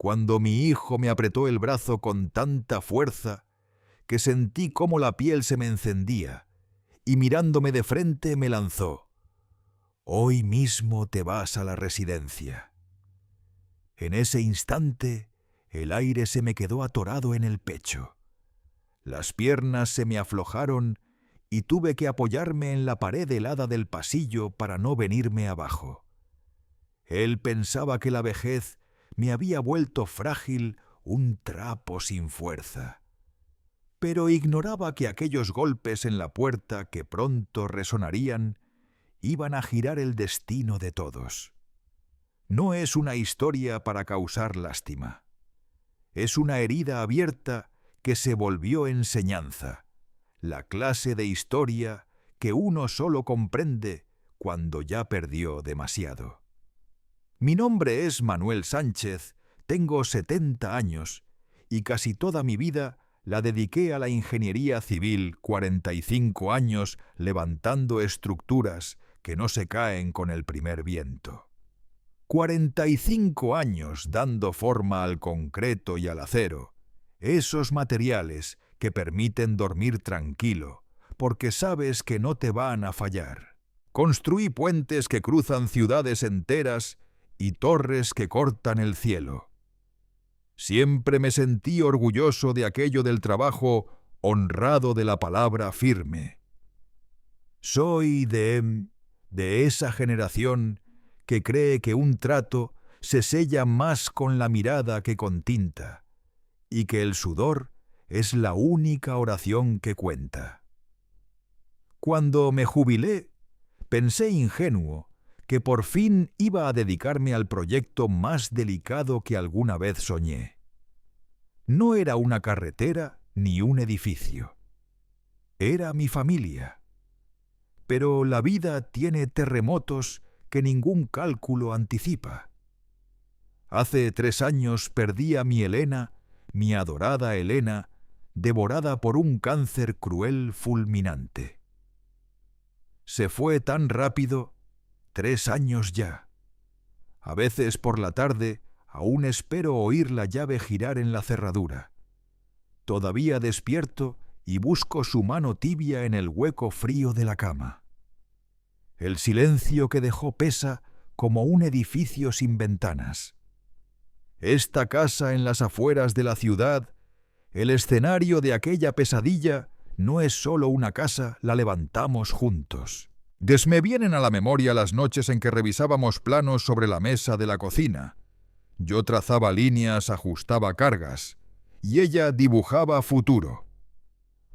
cuando mi hijo me apretó el brazo con tanta fuerza que sentí cómo la piel se me encendía, y mirándome de frente me lanzó: «Hoy mismo te vas a la residencia». En ese instante el aire se me quedó atorado en el pecho. Las piernas se me aflojaron y tuve que apoyarme en la pared helada del pasillo para no venirme abajo. Él pensaba que la vejez me había vuelto frágil, un trapo sin fuerza. Pero ignoraba que aquellos golpes en la puerta que pronto resonarían iban a girar el destino de todos. No es una historia para causar lástima. Es una herida abierta que se volvió enseñanza, la clase de historia que uno solo comprende cuando ya perdió demasiado. Mi nombre es Manuel Sánchez, tengo 70 años y casi toda mi vida la dediqué a la ingeniería civil, 45 años levantando estructuras que no se caen con el primer viento. 45 años dando forma al concreto y al acero, esos materiales que permiten dormir tranquilo, porque sabes que no te van a fallar. Construí puentes que cruzan ciudades enteras y torres que cortan el cielo. Siempre me sentí orgulloso de aquello del trabajo honrado de la palabra firme. Soy de esa generación que cree que un trato se sella más con la mirada que con tinta, y que el sudor es la única oración que cuenta. Cuando me jubilé, pensé ingenuo que por fin iba a dedicarme al proyecto más delicado que alguna vez soñé. No era una carretera ni un edificio. Era mi familia. Pero la vida tiene terremotos que ningún cálculo anticipa. Hace 3 años perdí a mi Elena, mi adorada Elena, devorada por un cáncer cruel fulminante. Se fue tan rápido, 3 años ya. A veces por la tarde aún espero oír la llave girar en la cerradura. Todavía despierto y busco su mano tibia en el hueco frío de la cama. El silencio que dejó pesa como un edificio sin ventanas. Esta casa en las afueras de la ciudad, el escenario de aquella pesadilla, no es solo una casa, la levantamos juntos. Me vienen a la memoria las noches en que revisábamos planos sobre la mesa de la cocina. Yo trazaba líneas, ajustaba cargas, y ella dibujaba futuro.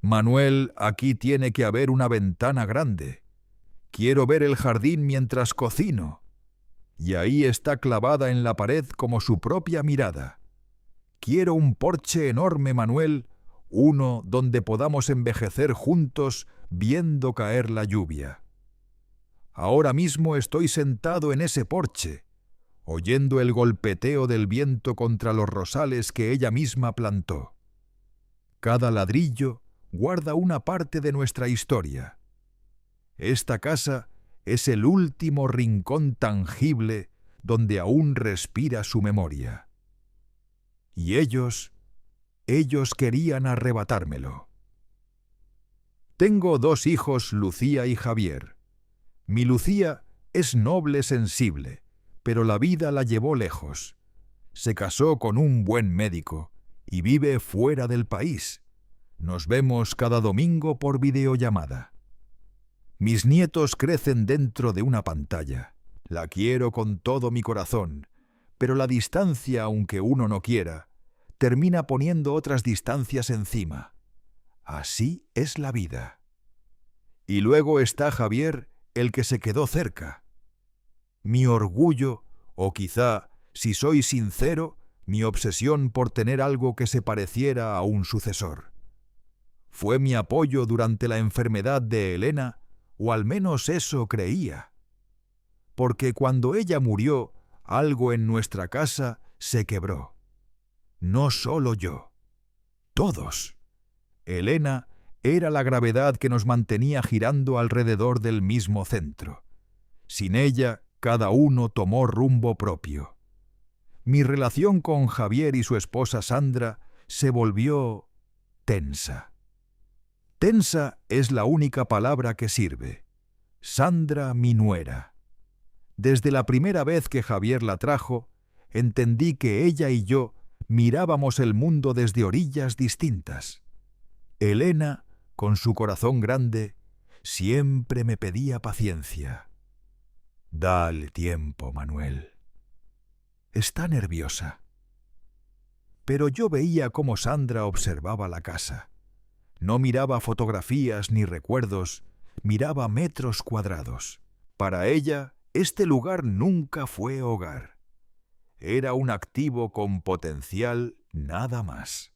Manuel, aquí tiene que haber una ventana grande. Quiero ver el jardín mientras cocino. Y ahí está clavada en la pared como su propia mirada. Quiero un porche enorme, Manuel, uno donde podamos envejecer juntos viendo caer la lluvia. Ahora mismo estoy sentado en ese porche, oyendo el golpeteo del viento contra los rosales que ella misma plantó. Cada ladrillo guarda una parte de nuestra historia. Esta casa es el último rincón tangible donde aún respira su memoria. Y ellos querían arrebatármelo. Tengo 2 hijos, Lucía y Javier. Mi Lucía es noble, sensible, pero la vida la llevó lejos. Se casó con un buen médico y vive fuera del país. Nos vemos cada domingo por videollamada. Mis nietos crecen dentro de una pantalla. La quiero con todo mi corazón, pero la distancia, aunque uno no quiera, termina poniendo otras distancias encima. Así es la vida. Y luego está Javier, el que se quedó cerca. Mi orgullo, o quizá, si soy sincero, mi obsesión por tener algo que se pareciera a un sucesor. Fue mi apoyo durante la enfermedad de Elena, o al menos eso creía. Porque cuando ella murió, algo en nuestra casa se quebró. No solo yo, todos. Elena era la gravedad que nos mantenía girando alrededor del mismo centro. Sin ella, cada uno tomó rumbo propio. Mi relación con Javier y su esposa Sandra se volvió tensa. Tensa es la única palabra que sirve. Sandra, mi nuera. Desde la primera vez que Javier la trajo, entendí que ella y yo mirábamos el mundo desde orillas distintas. Elena, con su corazón grande, siempre me pedía paciencia. Dale tiempo, Manuel. Está nerviosa. Pero yo veía cómo Sandra observaba la casa. No miraba fotografías ni recuerdos, miraba metros cuadrados. Para ella, este lugar nunca fue hogar. Era un activo con potencial nada más.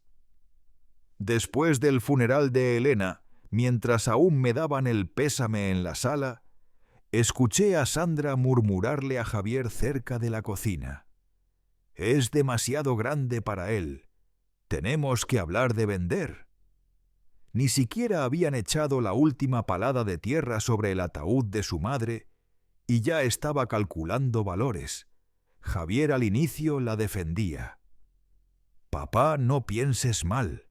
Después del funeral de Elena, mientras aún me daban el pésame en la sala, escuché a Sandra murmurarle a Javier cerca de la cocina. Es demasiado grande para él. Tenemos que hablar de vender. Ni siquiera habían echado la última palada de tierra sobre el ataúd de su madre y ya estaba calculando valores. Javier al inicio la defendía. Papá, no pienses mal.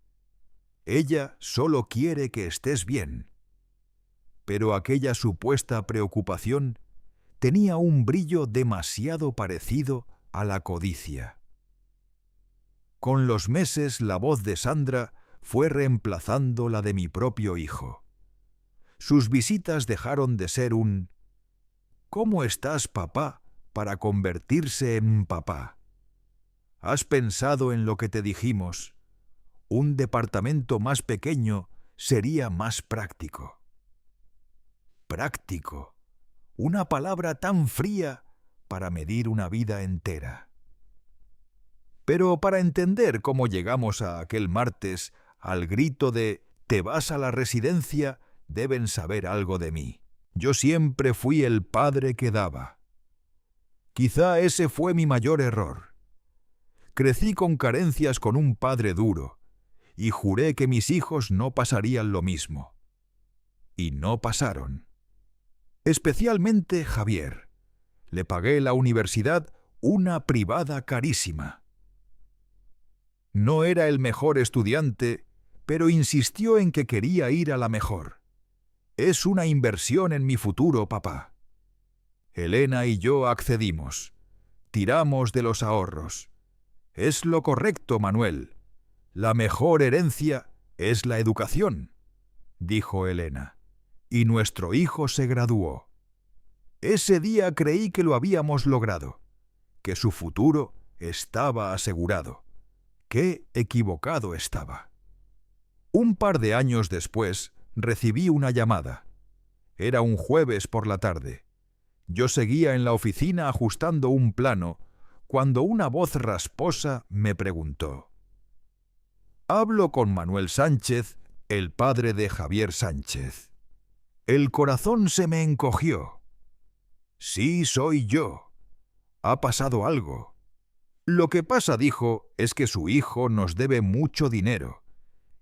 Ella solo quiere que estés bien. Pero aquella supuesta preocupación tenía un brillo demasiado parecido a la codicia. Con los meses la voz de Sandra fue reemplazando la de mi propio hijo. Sus visitas dejaron de ser un «¿Cómo estás, papá?», para convertirse en papá. ¿Has pensado en lo que te dijimos? Un departamento más pequeño sería más práctico. Práctico. Una palabra tan fría para medir una vida entera. Pero para entender cómo llegamos a aquel martes al grito de «¿Te vas a la residencia?», deben saber algo de mí. Yo siempre fui el padre que daba. Quizá ese fue mi mayor error. Crecí con carencias con un padre duro y juré que mis hijos no pasarían lo mismo. Y no pasaron. Especialmente Javier. Le pagué la universidad, una privada carísima. No era el mejor estudiante, pero insistió en que quería ir a la mejor. Es una inversión en mi futuro, papá. Elena y yo accedimos. Tiramos de los ahorros. Es lo correcto, Manuel. La mejor herencia es la educación, dijo Elena. Y nuestro hijo se graduó. Ese día creí que lo habíamos logrado, que su futuro estaba asegurado. ¡Qué equivocado estaba! Un par de años después recibí una llamada. Era un jueves por la tarde. Yo seguía en la oficina ajustando un plano cuando una voz rasposa me preguntó. «Hablo con Manuel Sánchez, el padre de Javier Sánchez». El corazón se me encogió. «Sí, soy yo. Ha pasado algo». «Lo que pasa», dijo, «es que su hijo nos debe mucho dinero,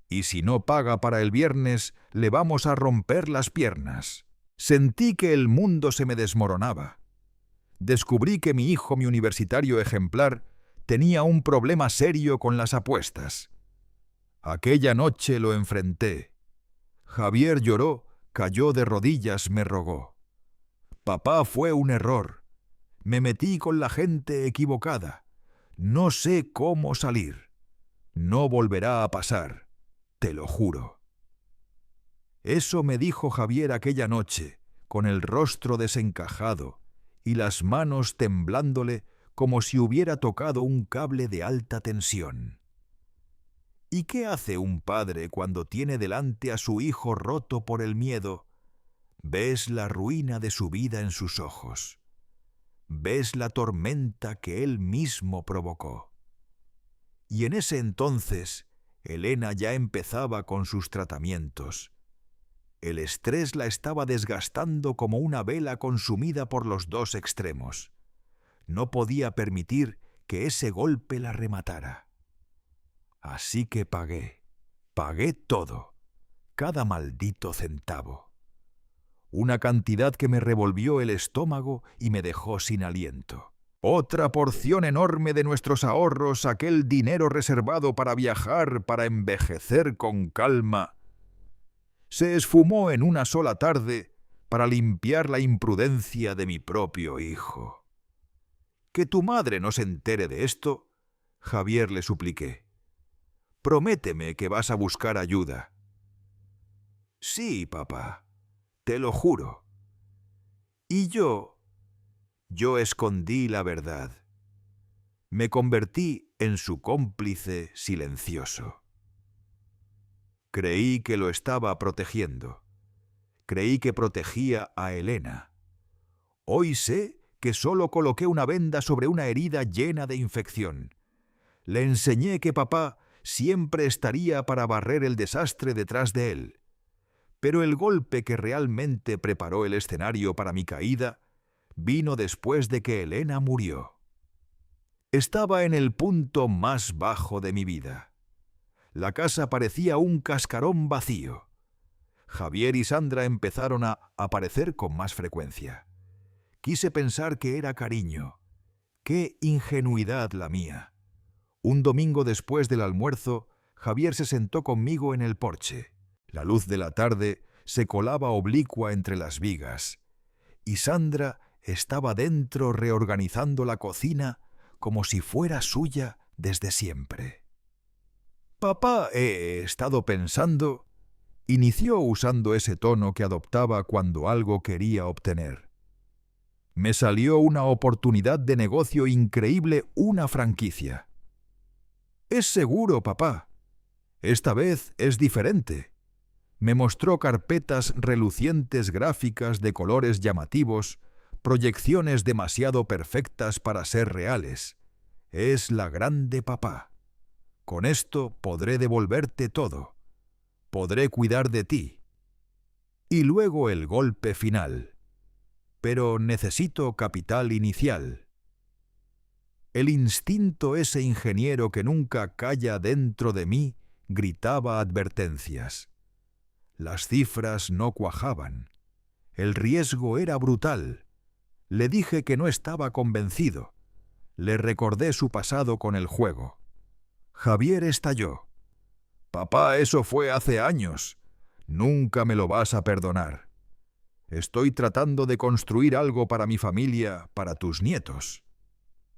y si no paga para el viernes, le vamos a romper las piernas». Sentí que el mundo se me desmoronaba. Descubrí que mi hijo, mi universitario ejemplar, tenía un problema serio con las apuestas. Aquella noche lo enfrenté. Javier lloró, cayó de rodillas, me rogó. «Papá, fue un error. Me metí con la gente equivocada. No sé cómo salir. No volverá a pasar, te lo juro». Eso me dijo Javier aquella noche, con el rostro desencajado y las manos temblándole como si hubiera tocado un cable de alta tensión. ¿Y qué hace un padre cuando tiene delante a su hijo roto por el miedo? Ves la ruina de su vida en sus ojos. Ves la tormenta que él mismo provocó. Y en ese entonces, Elena ya empezaba con sus tratamientos. El estrés la estaba desgastando como una vela consumida por los dos extremos. No podía permitir que ese golpe la rematara. Así que pagué todo, cada maldito centavo. Una cantidad que me revolvió el estómago y me dejó sin aliento. Otra porción enorme de nuestros ahorros, aquel dinero reservado para viajar, para envejecer con calma, se esfumó en una sola tarde para limpiar la imprudencia de mi propio hijo. «Que tu madre no se entere de esto», Javier, le supliqué. «Prométeme que vas a buscar ayuda». «Sí, papá, te lo juro». Y yo escondí la verdad. Me convertí en su cómplice silencioso. Creí que lo estaba protegiendo. Creí que protegía a Elena. Hoy sé que solo coloqué una venda sobre una herida llena de infección. Le enseñé que papá siempre estaría para barrer el desastre detrás de él. Pero el golpe que realmente preparó el escenario para mi caída vino después de que Elena murió. Estaba en el punto más bajo de mi vida. La casa parecía un cascarón vacío. Javier y Sandra empezaron a aparecer con más frecuencia. Quise pensar que era cariño. ¡Qué ingenuidad la mía! Un domingo después del almuerzo, Javier se sentó conmigo en el porche. La luz de la tarde se colaba oblicua entre las vigas, y Sandra estaba dentro reorganizando la cocina como si fuera suya desde siempre. «Papá, he estado pensando», inició usando ese tono que adoptaba cuando algo quería obtener. «Me salió una oportunidad de negocio increíble, una franquicia». «Es seguro, papá. Esta vez es diferente». Me mostró carpetas relucientes gráficas de colores llamativos, proyecciones demasiado perfectas para ser reales. «Es la grande, papá. Con esto podré devolverte todo. Podré cuidar de ti». Y luego el golpe final. «Pero necesito capital inicial». El instinto, ese ingeniero que nunca calla dentro de mí, gritaba advertencias. Las cifras no cuajaban. El riesgo era brutal. Le dije que no estaba convencido. Le recordé su pasado con el juego. Javier estalló. «Papá, eso fue hace años. Nunca me lo vas a perdonar. Estoy tratando de construir algo para mi familia, para tus nietos».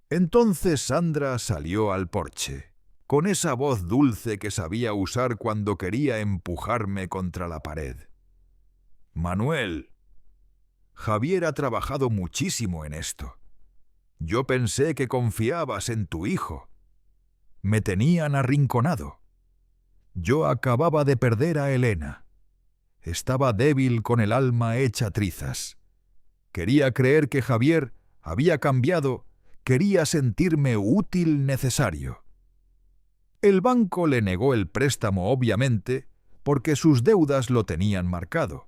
Entonces Sandra salió al porche, con esa voz dulce que sabía usar cuando quería empujarme contra la pared. «Manuel, Javier ha trabajado muchísimo en esto. Yo pensé que confiabas en tu hijo. Me tenían arrinconado. Yo acababa de perder a Elena. Estaba débil con el alma hecha trizas. Quería creer que Javier había cambiado, quería sentirme útil, necesario». El banco le negó el préstamo, obviamente, porque sus deudas lo tenían marcado.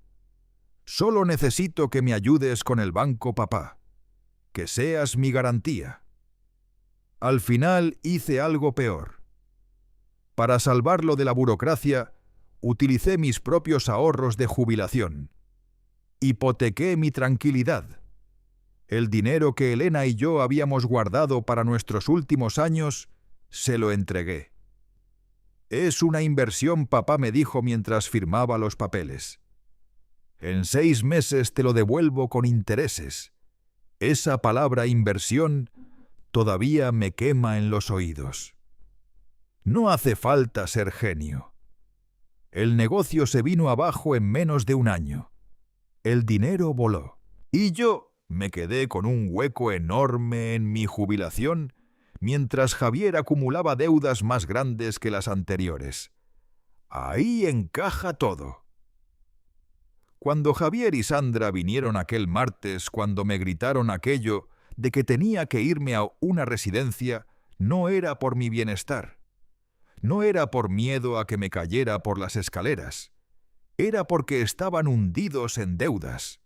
«Solo necesito que me ayudes con el banco, papá. Que seas mi garantía». Al final hice algo peor. Para salvarlo de la burocracia, utilicé mis propios ahorros de jubilación. Hipotequé mi tranquilidad. El dinero que Elena y yo habíamos guardado para nuestros últimos años, se lo entregué. «Es una inversión, papá», me dijo mientras firmaba los papeles. «En 6 meses te lo devuelvo con intereses». Esa palabra inversión todavía me quema en los oídos. No hace falta ser genio. El negocio se vino abajo en menos de un año. El dinero voló. Y yo me quedé con un hueco enorme en mi jubilación, mientras Javier acumulaba deudas más grandes que las anteriores. Ahí encaja todo. Cuando Javier y Sandra vinieron aquel martes, cuando me gritaron aquello de que tenía que irme a una residencia, no era por mi bienestar. No era por miedo a que me cayera por las escaleras. Era porque estaban hundidos en deudas.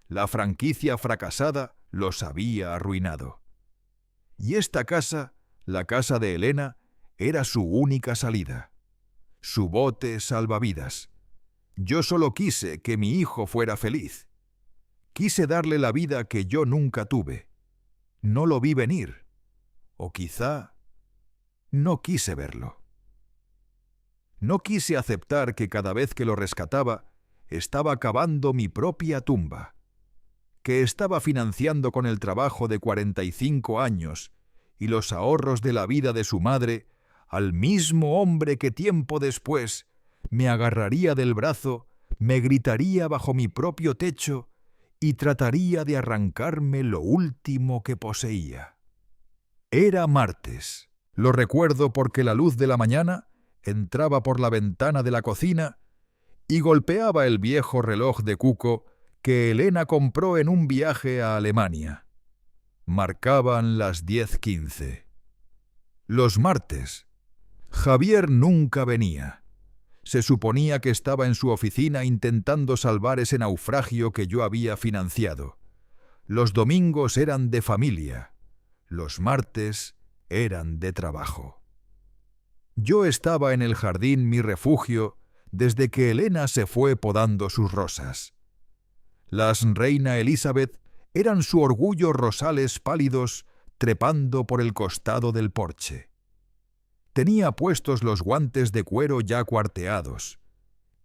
La franquicia fracasada los había arruinado. Y esta casa, la casa de Elena, era su única salida. Su bote salvavidas. Yo solo quise que mi hijo fuera feliz. Quise darle la vida que yo nunca tuve. No lo vi venir, o quizá no quise verlo. No quise aceptar que cada vez que lo rescataba, estaba cavando mi propia tumba, que estaba financiando con el trabajo de 45 años y los ahorros de la vida de su madre al mismo hombre que tiempo después me agarraría del brazo, me gritaría bajo mi propio techo y trataría de arrancarme lo último que poseía. Era martes. Lo recuerdo porque la luz de la mañana entraba por la ventana de la cocina y golpeaba el viejo reloj de cuco que Elena compró en un viaje a Alemania. Marcaban las 10:15. Los martes. Javier nunca venía. Se suponía que estaba en su oficina intentando salvar ese naufragio que yo había financiado. Los domingos eran de familia. Los martes eran de trabajo. Yo estaba en el jardín mi refugio desde que Elena se fue podando sus rosas. Las Reina Elizabeth eran su orgullo rosales pálidos trepando por el costado del porche. Tenía puestos los guantes de cuero ya cuarteados.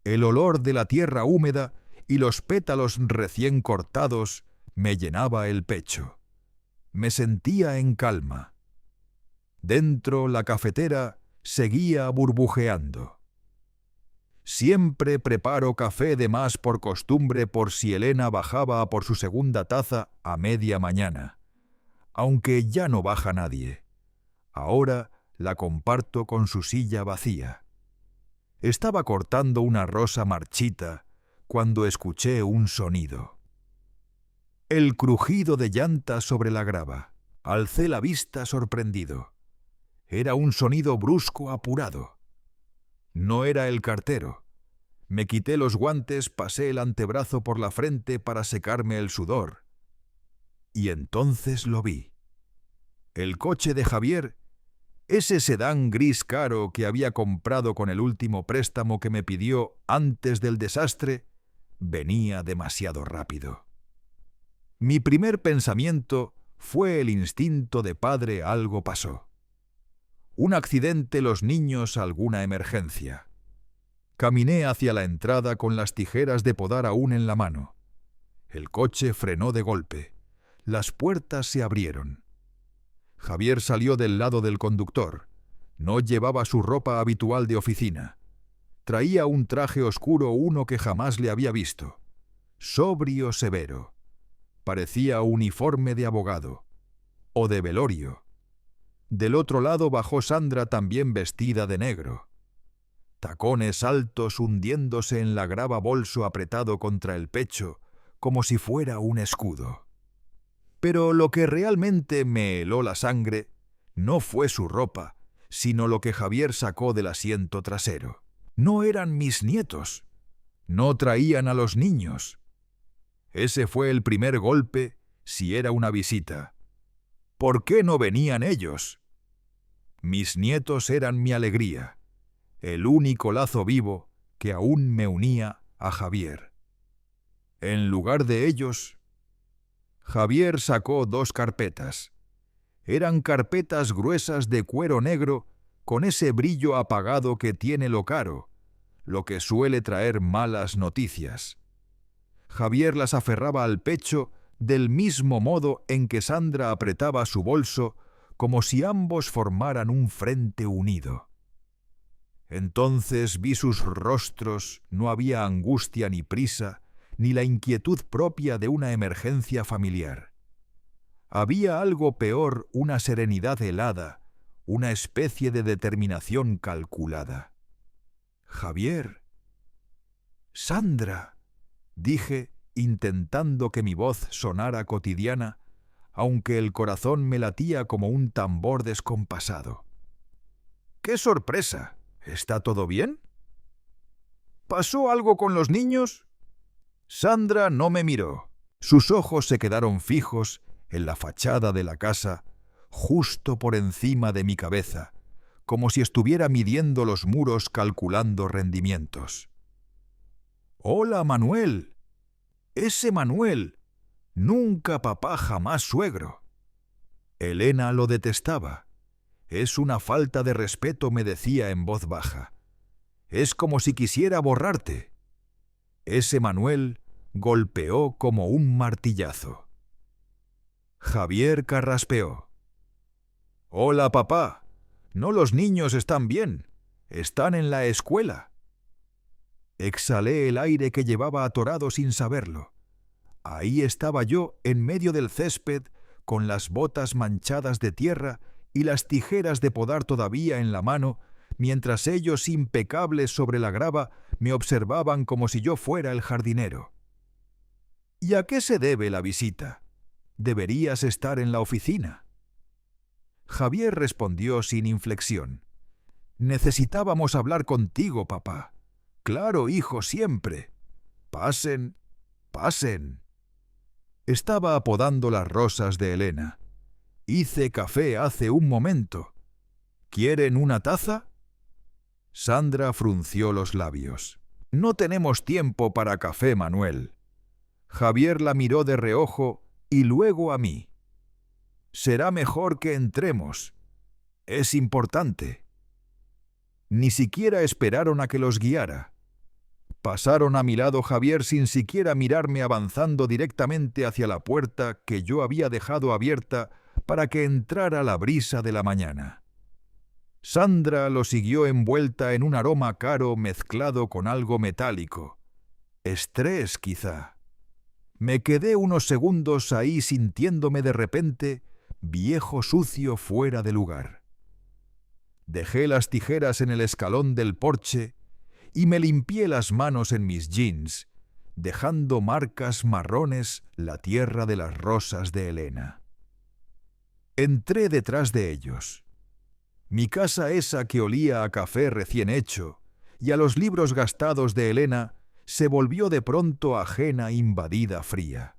El olor de la tierra húmeda y los pétalos recién cortados me llenaba el pecho. Me sentía en calma. Dentro la cafetera seguía burbujeando. Siempre preparo café de más por costumbre por si Elena bajaba a por su segunda taza a media mañana, aunque ya no baja nadie. Ahora la comparto con su silla vacía. Estaba cortando una rosa marchita cuando escuché un sonido. El crujido de llantas sobre la grava. Alcé la vista sorprendido. Era un sonido brusco apurado. No era el cartero. Me quité los guantes, pasé el antebrazo por la frente para secarme el sudor. Y entonces lo vi. El coche de Javier, ese sedán gris caro que había comprado con el último préstamo que me pidió antes del desastre, venía demasiado rápido. Mi primer pensamiento fue el instinto de padre: algo pasó. Un accidente, los niños, alguna emergencia. Caminé hacia la entrada con las tijeras de podar aún en la mano. El coche frenó de golpe. Las puertas se abrieron. Javier salió del lado del conductor. No llevaba su ropa habitual de oficina. Traía un traje oscuro, uno que jamás le había visto. Sobrio, severo. Parecía uniforme de abogado. O de velorio. Del otro lado bajó Sandra, también vestida de negro. Tacones altos hundiéndose en la grava, bolso apretado contra el pecho, como si fuera un escudo. Pero lo que realmente me heló la sangre no fue su ropa, sino lo que Javier sacó del asiento trasero. No eran mis nietos. No traían a los niños. Ese fue el primer golpe, si era una visita. ¿Por qué no venían ellos? Mis nietos eran mi alegría, el único lazo vivo que aún me unía a Javier. En lugar de ellos, Javier sacó 2 carpetas. Eran carpetas gruesas de cuero negro con ese brillo apagado que tiene lo caro, lo que suele traer malas noticias. Javier las aferraba al pecho del mismo modo en que Sandra apretaba su bolso, como si ambos formaran un frente unido. Entonces vi sus rostros, no había angustia ni prisa, ni la inquietud propia de una emergencia familiar. Había algo peor, una serenidad helada, una especie de determinación calculada. «Javier». «Sandra», dije, intentando que mi voz sonara cotidiana, aunque el corazón me latía como un tambor descompasado. «¡Qué sorpresa! ¿Está todo bien? ¿Pasó algo con los niños?» Sandra no me miró. Sus ojos se quedaron fijos en la fachada de la casa, justo por encima de mi cabeza, como si estuviera midiendo los muros calculando rendimientos. «Hola, Manuel. Ese Manuel. Nunca papá, jamás suegro». Elena lo detestaba. «Es una falta de respeto», me decía en voz baja. «Es como si quisiera borrarte». Ese Manuel golpeó como un martillazo. Javier carraspeó. «Hola, papá. No, los niños están bien. Están en la escuela». Exhalé el aire que llevaba atorado sin saberlo. Ahí estaba yo en medio del césped, con las botas manchadas de tierra y las tijeras de podar todavía en la mano, mientras ellos, impecables sobre la grava, me observaban como si yo fuera el jardinero. «¿Y a qué se debe la visita? Deberías estar en la oficina». Javier respondió sin inflexión. «Necesitábamos hablar contigo, papá». «Claro, hijo, siempre». «Pasen, pasen». Estaba apodando las rosas de Elena. «Hice café hace un momento. ¿Quieren una taza?» Sandra frunció los labios. «No tenemos tiempo para café, Manuel». Javier la miró de reojo y luego a mí. «Será mejor que entremos. Es importante». Ni siquiera esperaron a que los guiara. Pasaron a mi lado Javier sin siquiera mirarme, avanzando directamente hacia la puerta que yo había dejado abierta para que entrara la brisa de la mañana. Sandra lo siguió envuelta en un aroma caro mezclado con algo metálico. Estrés, quizá. Me quedé unos segundos ahí sintiéndome de repente viejo sucio fuera de lugar. Dejé las tijeras en el escalón del porche y me limpié las manos en mis jeans, dejando marcas marrones la tierra de las rosas de Elena. Entré detrás de ellos. Mi casa, esa que olía a café recién hecho y a los libros gastados de Elena, se volvió de pronto ajena, invadida, fría.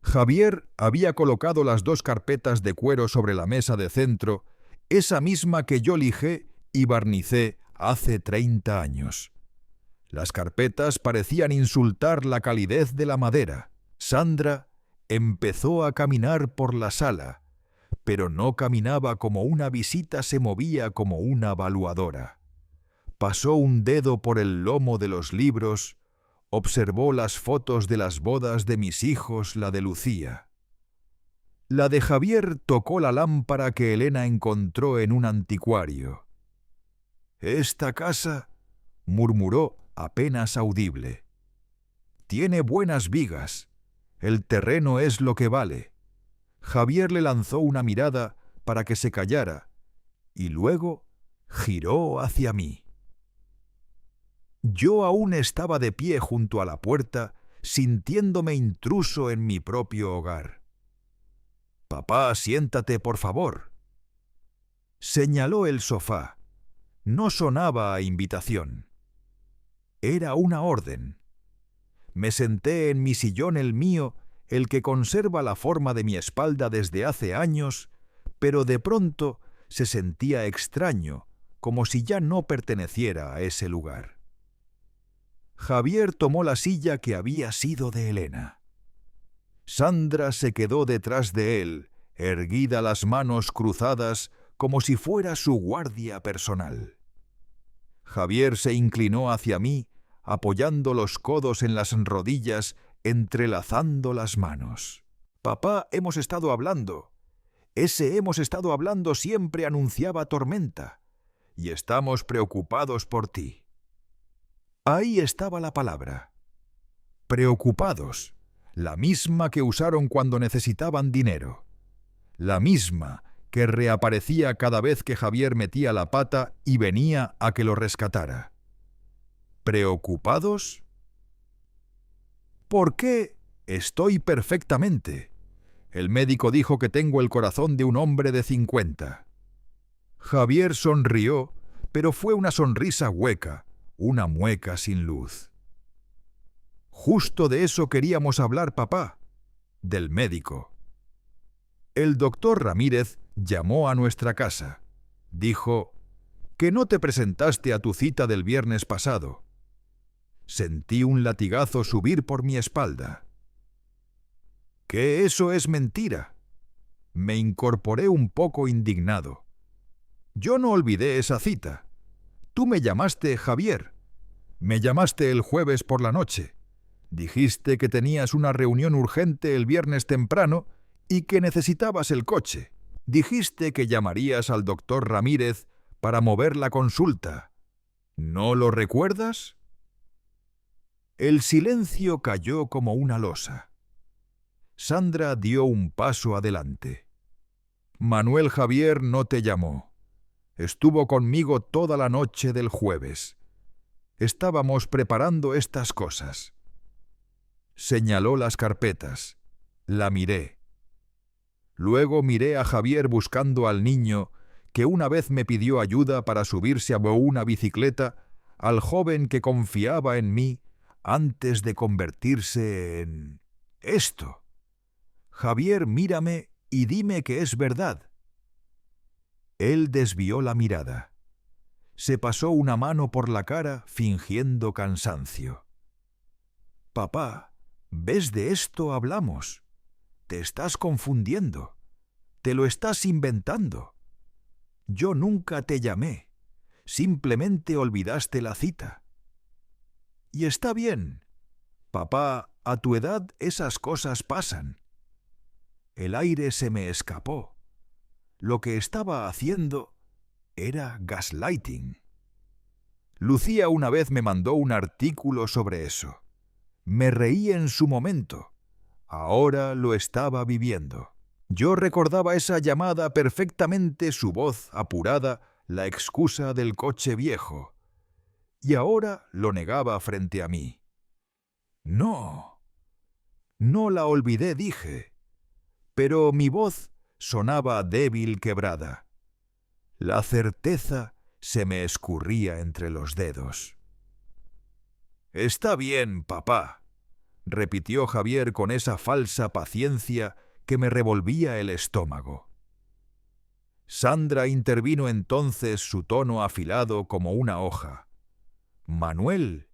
Javier había colocado las 2 carpetas de cuero sobre la mesa de centro, esa misma que yo lijé y barnicé hace 30 años. Las carpetas parecían insultar la calidez de la madera. Sandra empezó a caminar por la sala, pero no caminaba como una visita, se movía como una valuadora. Pasó un dedo por el lomo de los libros, observó las fotos de las bodas de mis hijos, la de Lucía. La de Javier tocó la lámpara que Elena encontró en un anticuario. «Esta casa», murmuró apenas audible, «tiene buenas vigas. El terreno es lo que vale». Javier le lanzó una mirada para que se callara y luego giró hacia mí. Yo aún estaba de pie junto a la puerta, sintiéndome intruso en mi propio hogar. «Papá, siéntate, por favor». Señaló el sofá. No sonaba a invitación. Era una orden. Me senté en mi sillón, el mío, el que conserva la forma de mi espalda desde hace años, pero de pronto se sentía extraño, como si ya no perteneciera a ese lugar. Javier tomó la silla que había sido de Elena. Sandra se quedó detrás de él, erguida, las manos cruzadas, como si fuera su guardia personal. Javier se inclinó hacia mí, apoyando los codos en las rodillas, entrelazando las manos. «Papá, hemos estado hablando. Ese hemos estado hablando siempre anunciaba tormenta. Y estamos preocupados por ti». Ahí estaba la palabra. Preocupados, la misma que usaron cuando necesitaban dinero. La misma que reaparecía cada vez que Javier metía la pata y venía a que lo rescatara. ¿Preocupados? ¿Por qué? Estoy perfectamente. El médico dijo que tengo el corazón de un hombre de 50. Javier sonrió, pero fue una sonrisa hueca, una mueca sin luz. Justo de eso queríamos hablar, papá, del médico. El doctor Ramírez llamó a nuestra casa. Dijo: «¿Que no te presentaste a tu cita del viernes pasado?» Sentí un latigazo subir por mi espalda. «¿Que eso es mentira?» Me incorporé un poco indignado. Yo no olvidé esa cita. Tú me llamaste Javier. Me llamaste el jueves por la noche. Dijiste que tenías una reunión urgente el viernes temprano y que necesitabas el coche. Dijiste que llamarías al doctor Ramírez para mover la consulta. ¿No lo recuerdas? El silencio cayó como una losa. Sandra dio un paso adelante. Manuel Javier no te llamó. Estuvo conmigo toda la noche del jueves. Estábamos preparando estas cosas. Señaló las carpetas. La miré. Luego miré a Javier buscando al niño que una vez me pidió ayuda para subirse a una bicicleta, al joven que confiaba en mí antes de convertirse en... esto. Javier, mírame y dime que es verdad. Él desvió la mirada. Se pasó una mano por la cara fingiendo cansancio. Papá, ¿ves? De esto hablamos. Te estás confundiendo. Te lo estás inventando. Yo nunca te llamé. Simplemente olvidaste la cita. Y está bien. Papá, a tu edad esas cosas pasan. El aire se me escapó. Lo que estaba haciendo era gaslighting. Lucía una vez me mandó un artículo sobre eso. Me reí en su momento. Ahora lo estaba viviendo. Yo recordaba esa llamada perfectamente, su voz apurada, la excusa del coche viejo. Y ahora lo negaba frente a mí. No. No la olvidé, dije. Pero mi voz sonaba débil, quebrada. La certeza se me escurría entre los dedos. Está bien, papá, repitió Javier con esa falsa paciencia que me revolvía el estómago. Sandra intervino entonces, su tono afilado como una hoja. Manuel,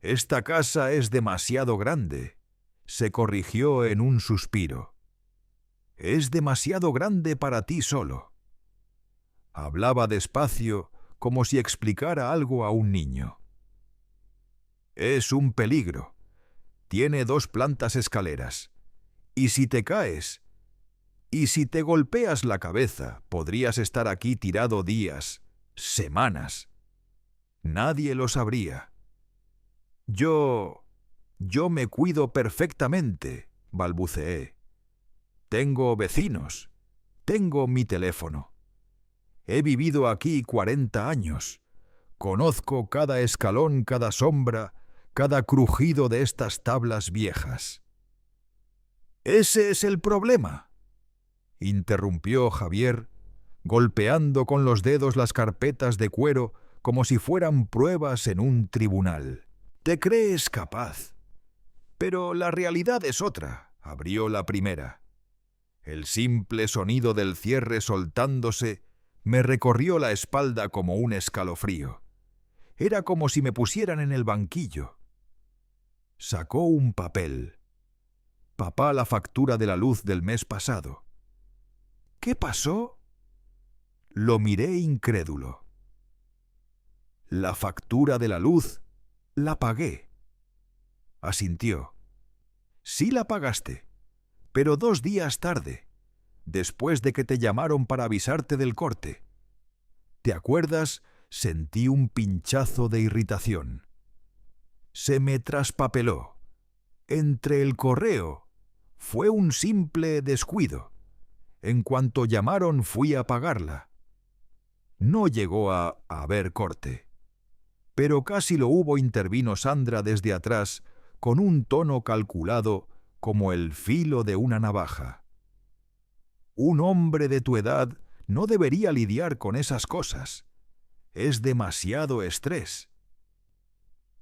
esta casa es demasiado grande, se corrigió en un suspiro. Es demasiado grande para ti solo. Hablaba despacio, como si explicara algo a un niño. Es un peligro. Tiene 2 plantas escaleras. Y si te caes, y si te golpeas la cabeza, podrías estar aquí tirado días, semanas. Nadie lo sabría. Yo me cuido perfectamente, balbuceé. Tengo vecinos. Tengo mi teléfono. He vivido aquí 40 años. Conozco cada escalón, cada sombra, cada crujido de estas tablas viejas. Ese es el problema, interrumpió Javier, golpeando con los dedos las carpetas de cuero como si fueran pruebas en un tribunal. Te crees capaz. Pero la realidad es otra, abrió la primera. El simple sonido del cierre soltándose me recorrió la espalda como un escalofrío. Era como si me pusieran en el banquillo. Sacó un papel. Papá, la factura de la luz del mes pasado. ¿Qué pasó? Lo miré incrédulo. La factura de la luz la pagué. Asintió. Sí la pagaste, pero 2 días tarde, después de que te llamaron para avisarte del corte. ¿Te acuerdas? Sentí un pinchazo de irritación. Se me traspapeló. Entre el correo. Fue un simple descuido. En cuanto llamaron fui a pagarla. No llegó a haber corte. Pero casi lo hubo, intervino Sandra desde atrás, con un tono calculado como el filo de una navaja. Un hombre de tu edad no debería lidiar con esas cosas. Es demasiado estrés.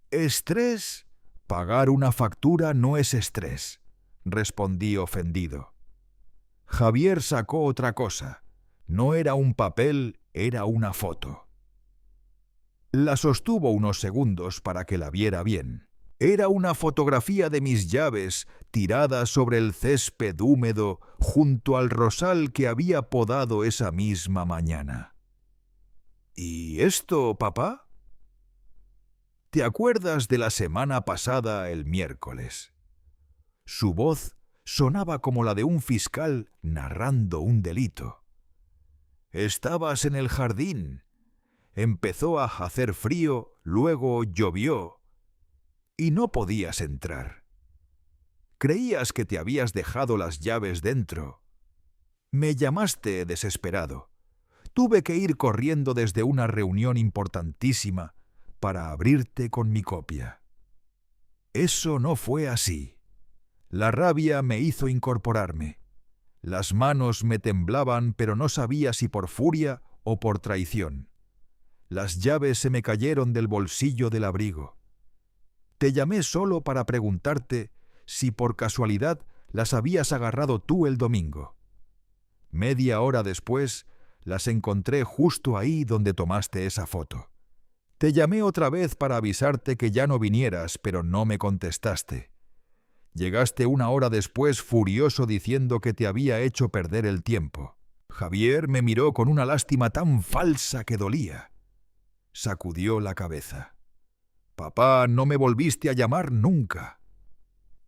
¿Estrés? Pagar una factura no es estrés, respondí ofendido. Javier sacó otra cosa. No era un papel, era una foto. La sostuvo unos segundos para que la viera bien. Era una fotografía de mis llaves tirada sobre el césped húmedo junto al rosal que había podado esa misma mañana. ¿Y esto, papá? ¿Te acuerdas de la semana pasada, el miércoles? Su voz sonaba como la de un fiscal narrando un delito. Estabas en el jardín. Empezó a hacer frío, luego llovió, y no podías entrar. Creías que te habías dejado las llaves dentro. Me llamaste desesperado. Tuve que ir corriendo desde una reunión importantísima para abrirte con mi copia. Eso no fue así. La rabia me hizo incorporarme. Las manos me temblaban, pero no sabía si por furia o por traición. Las llaves se me cayeron del bolsillo del abrigo. Te llamé solo para preguntarte si por casualidad las habías agarrado tú el domingo. Media hora después, las encontré justo ahí donde tomaste esa foto. Te llamé otra vez para avisarte que ya no vinieras, pero no me contestaste. Llegaste una hora después furioso diciendo que te había hecho perder el tiempo. Javier me miró con una lástima tan falsa que dolía. Sacudió la cabeza. Papá, no me volviste a llamar nunca.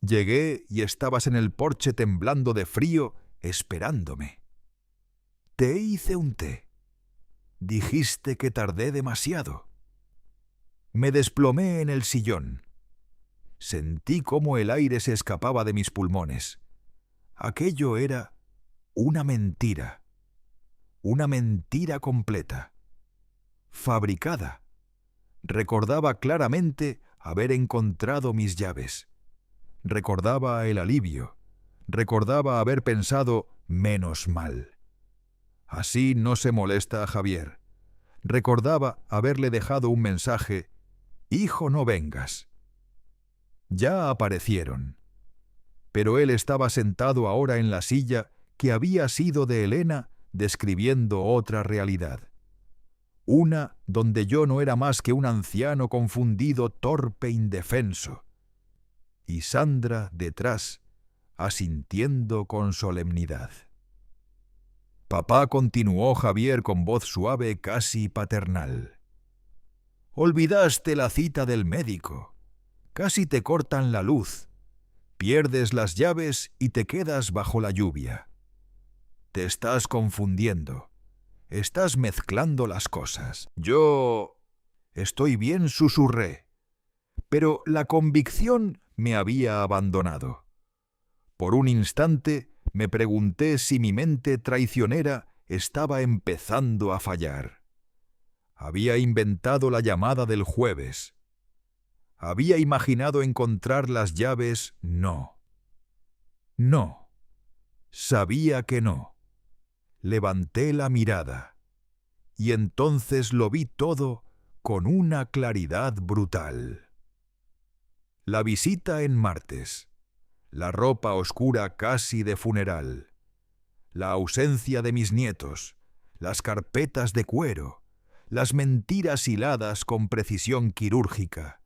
Llegué y estabas en el porche temblando de frío, esperándome. Te hice un té. Dijiste que tardé demasiado. Me desplomé en el sillón. Sentí cómo el aire se escapaba de mis pulmones. Aquello era una mentira completa, fabricada. Recordaba claramente haber encontrado mis llaves. Recordaba el alivio. Recordaba haber pensado, menos mal. Así no se molesta a Javier. Recordaba haberle dejado un mensaje, «Hijo, no vengas». Ya aparecieron. Pero él estaba sentado ahora en la silla que había sido de Elena, describiendo otra realidad. Una donde yo no era más que un anciano confundido, torpe, indefenso. Y Sandra detrás, asintiendo con solemnidad. Papá, continuó Javier con voz suave, casi paternal. Olvidaste la cita del médico. Casi te cortan la luz. Pierdes las llaves y te quedas bajo la lluvia. Te estás confundiendo. Estás mezclando las cosas. Yo... Estoy bien, susurré. Pero la convicción me había abandonado. Por un instante me pregunté si mi mente traicionera estaba empezando a fallar. Había inventado la llamada del jueves. Había imaginado encontrar las llaves, no. No. Sabía que no. Levanté la mirada, y entonces lo vi todo con una claridad brutal. La visita en martes, la ropa oscura casi de funeral, la ausencia de mis nietos, las carpetas de cuero, las mentiras hiladas con precisión quirúrgica,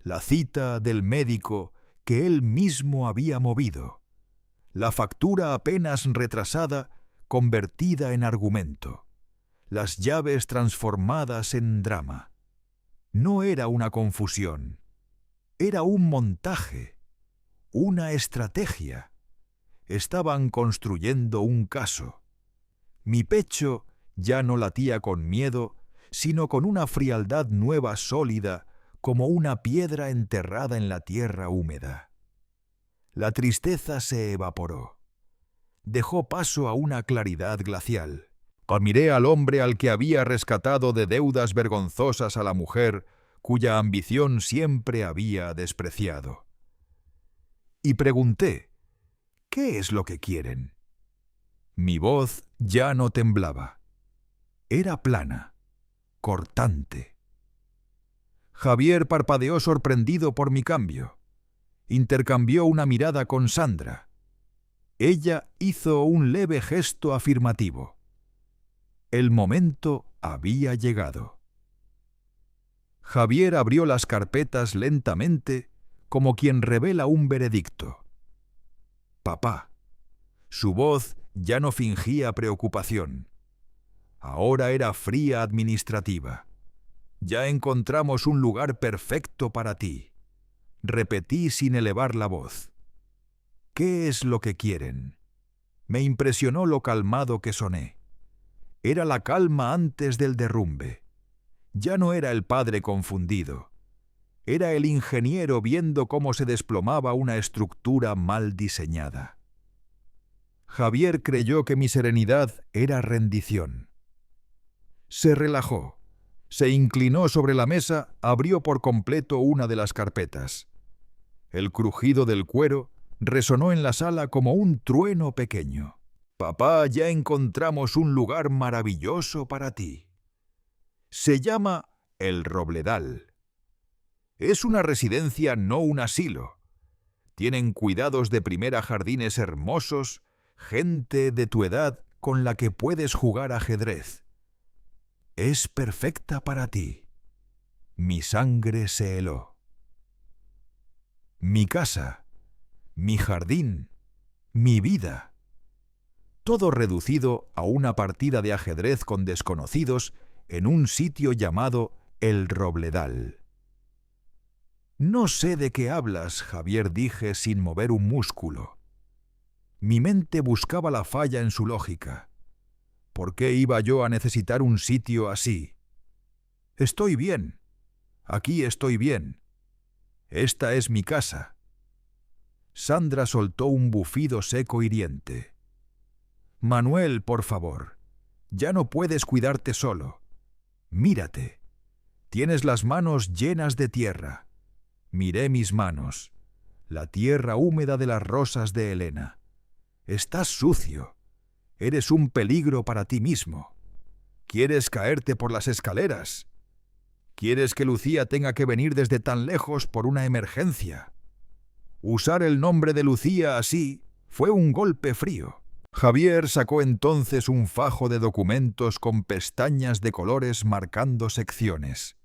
la cita del médico que él mismo había movido, la factura apenas retrasada convertida en argumento, las llaves transformadas en drama. No era una confusión, era un montaje, una estrategia. Estaban construyendo un caso. Mi pecho ya no latía con miedo, sino con una frialdad nueva sólida, como una piedra enterrada en la tierra húmeda. La tristeza se evaporó. Dejó paso a una claridad glacial. Miré al hombre al que había rescatado de deudas vergonzosas a la mujer cuya ambición siempre había despreciado. Y pregunté, ¿qué es lo que quieren? Mi voz ya no temblaba. Era plana, cortante. Javier parpadeó sorprendido por mi cambio. Intercambió una mirada con Sandra. Ella hizo un leve gesto afirmativo. El momento había llegado. Javier abrió las carpetas lentamente, como quien revela un veredicto. Papá. Su voz ya no fingía preocupación. Ahora era fría administrativa. Ya encontramos un lugar perfecto para ti. Repetí sin elevar la voz. ¿Qué es lo que quieren? Me impresionó lo calmado que soné. Era la calma antes del derrumbe. Ya no era el padre confundido. Era el ingeniero viendo cómo se desplomaba una estructura mal diseñada. Javier creyó que mi serenidad era rendición. Se relajó. Se inclinó sobre la mesa, abrió por completo una de las carpetas. El crujido del cuero resonó en la sala como un trueno pequeño. Papá, ya encontramos un lugar maravilloso para ti. Se llama El Robledal. Es una residencia, no un asilo. Tienen cuidados de primera, jardines hermosos, gente de tu edad con la que puedes jugar ajedrez. Es perfecta para ti. Mi sangre se heló. Mi casa, mi jardín, mi vida. Todo reducido a una partida de ajedrez con desconocidos en un sitio llamado El Robledal. No sé de qué hablas, Javier, dije sin mover un músculo. Mi mente buscaba la falla en su lógica. ¿Por qué iba yo a necesitar un sitio así? Estoy bien. Aquí estoy bien. Esta es mi casa. Sandra soltó un bufido seco hiriente. Manuel, por favor, ya no puedes cuidarte solo. Mírate. Tienes las manos llenas de tierra. Miré mis manos. La tierra húmeda de las rosas de Elena. Estás sucio. Eres un peligro para ti mismo. ¿Quieres caerte por las escaleras? ¿Quieres que Lucía tenga que venir desde tan lejos por una emergencia? Usar el nombre de Lucía así fue un golpe frío. Javier sacó entonces un fajo de documentos con pestañas de colores marcando secciones.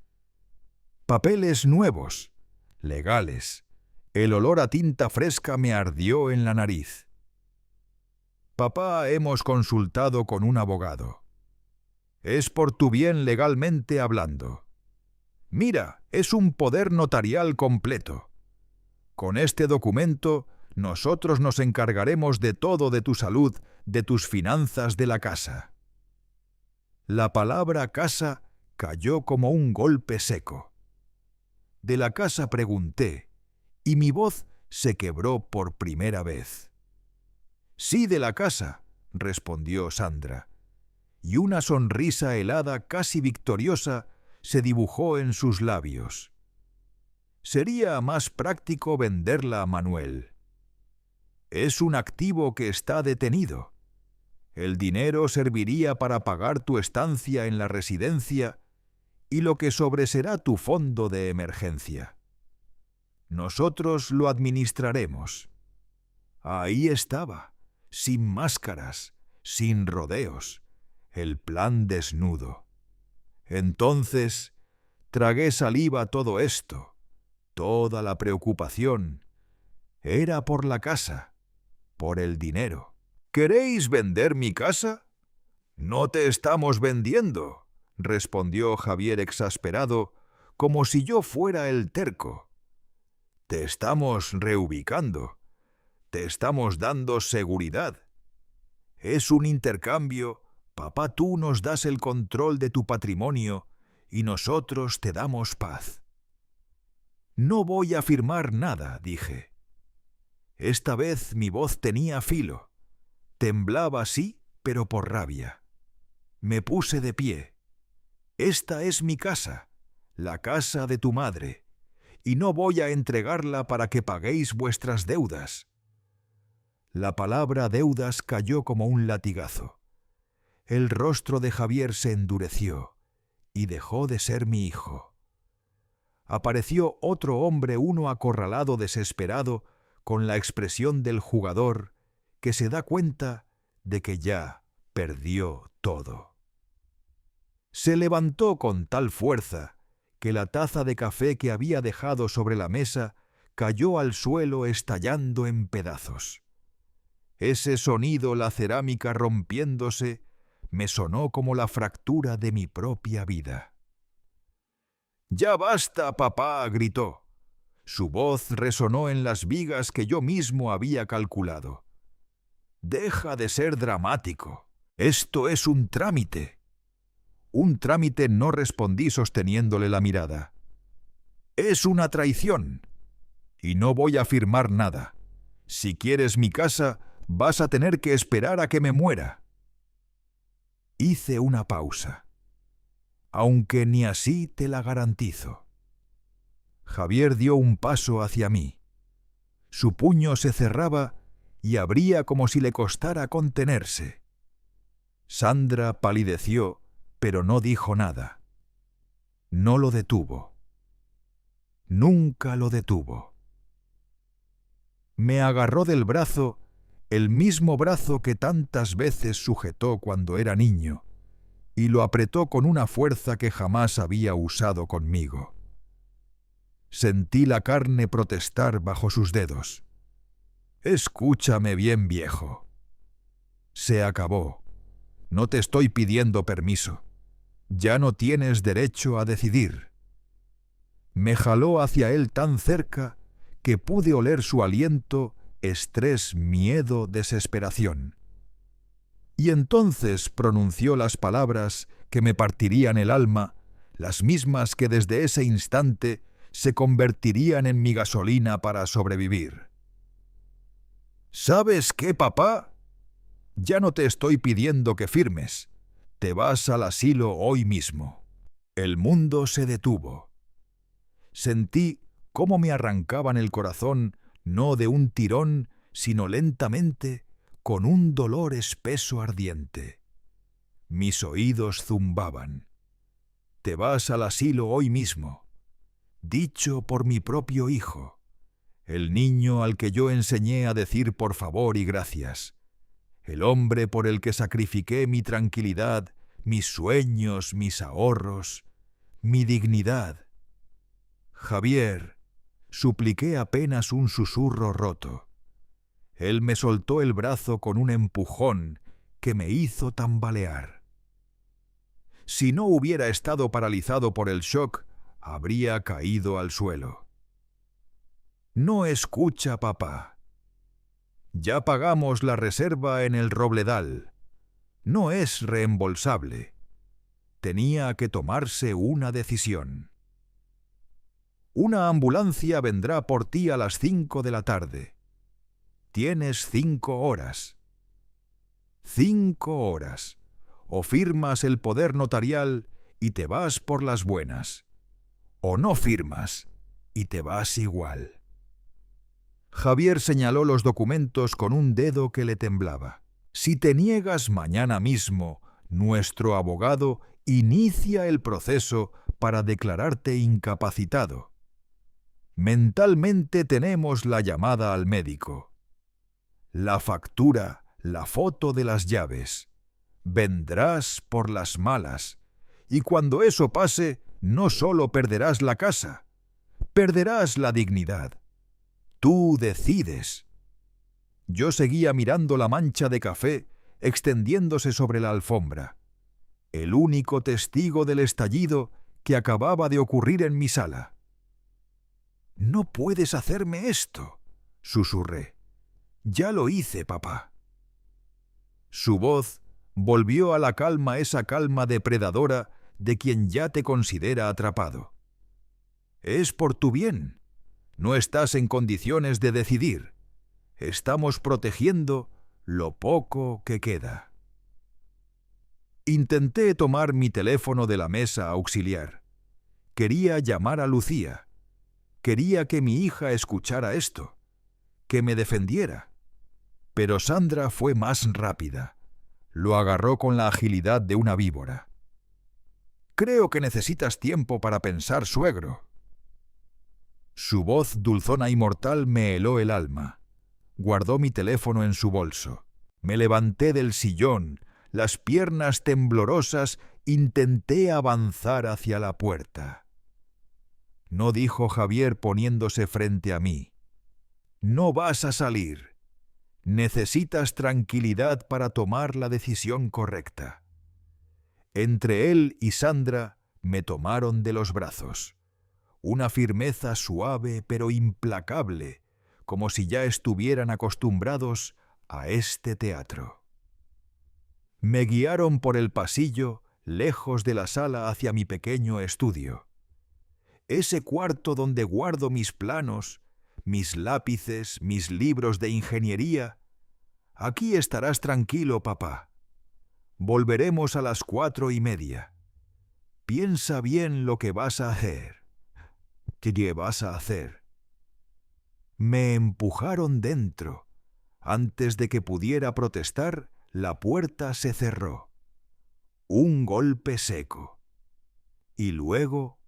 Papeles nuevos, legales. El olor a tinta fresca me ardió en la nariz. Papá, hemos consultado con un abogado. Es por tu bien legalmente hablando. Mira, es un poder notarial completo. Con este documento, nosotros nos encargaremos de todo, de tu salud, de tus finanzas, de la casa. La palabra casa cayó como un golpe seco. De la casa pregunté, y mi voz se quebró por primera vez. Sí, de la casa, respondió Sandra, y una sonrisa helada, casi victoriosa, se dibujó en sus labios. Sería más práctico venderla a Manuel. Es un activo que está detenido. El dinero serviría para pagar tu estancia en la residencia y lo que sobreserá tu fondo de emergencia. Nosotros lo administraremos. Ahí estaba, sin máscaras, sin rodeos, el plan desnudo. Entonces, tragué saliva todo esto, toda la preocupación. Era por la casa, por el dinero. ¿Queréis vender mi casa? No te estamos vendiendo, respondió Javier exasperado, como si yo fuera el terco. Te estamos reubicando. Te estamos dando seguridad. Es un intercambio. Papá, tú nos das el control de tu patrimonio y nosotros te damos paz. No voy a firmar nada, dije. Esta vez mi voz tenía filo. Temblaba sí, pero por rabia. Me puse de pie. Esta es mi casa, la casa de tu madre, y no voy a entregarla para que paguéis vuestras deudas. La palabra deudas cayó como un latigazo. El rostro de Javier se endureció y dejó de ser mi hijo. Apareció otro hombre, uno acorralado, desesperado, con la expresión del jugador que se da cuenta de que ya perdió todo. Se levantó con tal fuerza que la taza de café que había dejado sobre la mesa cayó al suelo estallando en pedazos. Ese sonido, la cerámica rompiéndose, me sonó como la fractura de mi propia vida. «¡Ya basta, papá!», gritó. Su voz resonó en las vigas que yo mismo había calculado. «Deja de ser dramático. Esto es un trámite». «Un trámite», no respondí sosteniéndole la mirada. «Es una traición. Y no voy a firmar nada. Si quieres mi casa, vas a tener que esperar a que me muera». Hice una pausa. «Aunque ni así te la garantizo». Javier dio un paso hacia mí. Su puño se cerraba y abría como si le costara contenerse. Sandra palideció, pero no dijo nada. No lo detuvo. Nunca lo detuvo. Me agarró del brazo, el mismo brazo que tantas veces sujetó cuando era niño, y lo apretó con una fuerza que jamás había usado conmigo. Sentí la carne protestar bajo sus dedos. «Escúchame bien, viejo. Se acabó. No te estoy pidiendo permiso. Ya no tienes derecho a decidir». Me jaló hacia él tan cerca que pude oler su aliento, estrés, miedo, desesperación. Y entonces pronunció las palabras que me partirían el alma, las mismas que desde ese instante se convertirían en mi gasolina para sobrevivir. «¿Sabes qué, papá? Ya no te estoy pidiendo que firmes. Te vas al asilo hoy mismo». El mundo se detuvo. Sentí cómo me arrancaban el corazón, no de un tirón, sino lentamente, con un dolor espeso ardiente. Mis oídos zumbaban. «Te vas al asilo hoy mismo», dicho por mi propio hijo, el niño al que yo enseñé a decir por favor y gracias, el hombre por el que sacrifiqué mi tranquilidad, mis sueños, mis ahorros, mi dignidad. «Javier», supliqué apenas un susurro roto. Él me soltó el brazo con un empujón que me hizo tambalear. Si no hubiera estado paralizado por el shock, habría caído al suelo. «No escucha, papá. Ya pagamos la reserva en el Robledal. No es reembolsable. Tenía que tomarse una decisión. Una ambulancia vendrá por ti a las 5 de la tarde. Tienes 5 horas. 5 horas. O firmas el poder notarial y te vas por las buenas. O no firmas y te vas igual». Javier señaló los documentos con un dedo que le temblaba. «Si te niegas mañana mismo, nuestro abogado inicia el proceso para declararte incapacitado. Mentalmente tenemos la llamada al médico, la factura, la foto de las llaves. Vendrás por las malas, y cuando eso pase, no solo perderás la casa, perderás la dignidad. Tú decides». Yo seguía mirando la mancha de café extendiéndose sobre la alfombra, el único testigo del estallido que acababa de ocurrir en mi sala. «No puedes hacerme esto», susurré. «Ya lo hice, papá». Su voz volvió a la calma, esa calma depredadora de quien ya te considera atrapado. «Es por tu bien. No estás en condiciones de decidir. Estamos protegiendo lo poco que queda». Intenté tomar mi teléfono de la mesa auxiliar. Quería llamar a Lucía. Quería que mi hija escuchara esto, que me defendiera. Pero Sandra fue más rápida. Lo agarró con la agilidad de una víbora. «Creo que necesitas tiempo para pensar, suegro». Su voz dulzona y mortal me heló el alma. Guardó mi teléfono en su bolso. Me levanté del sillón, las piernas temblorosas, intenté avanzar hacia la puerta. no dijo Javier poniéndose frente a mí. No vas a salir. Necesitas tranquilidad para tomar la decisión correcta. Entre él y Sandra me tomaron de los brazos. Una firmeza suave pero implacable, como si ya estuvieran acostumbrados a este teatro. Me guiaron por el pasillo, lejos de la sala, hacia mi pequeño estudio. Ese cuarto donde guardo mis planos, mis lápices, mis libros de ingeniería. Aquí estarás tranquilo, papá. Volveremos a las 4:30. Piensa bien lo que vas a hacer. ¿Qué vas a hacer? Me empujaron dentro. Antes de que pudiera protestar, la puerta se cerró. Un golpe seco. Y luego,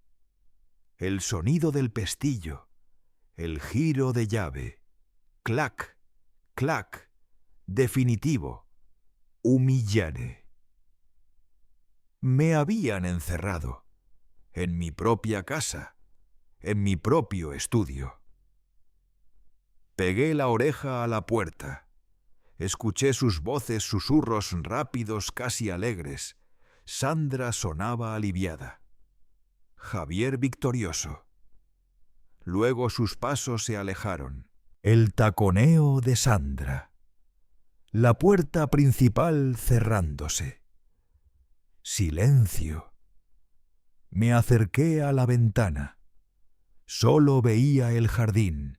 el sonido del pestillo, el giro de llave. Clac, clac, definitivo, humillare. Me habían encerrado, en mi propia casa, en mi propio estudio. Pegué la oreja a la puerta. Escuché sus voces, susurros rápidos, casi alegres. Sandra sonaba aliviada. Javier victorioso. Luego sus pasos se alejaron. El taconeo de Sandra. La puerta principal cerrándose. Silencio. Me acerqué a la ventana. Solo veía el jardín.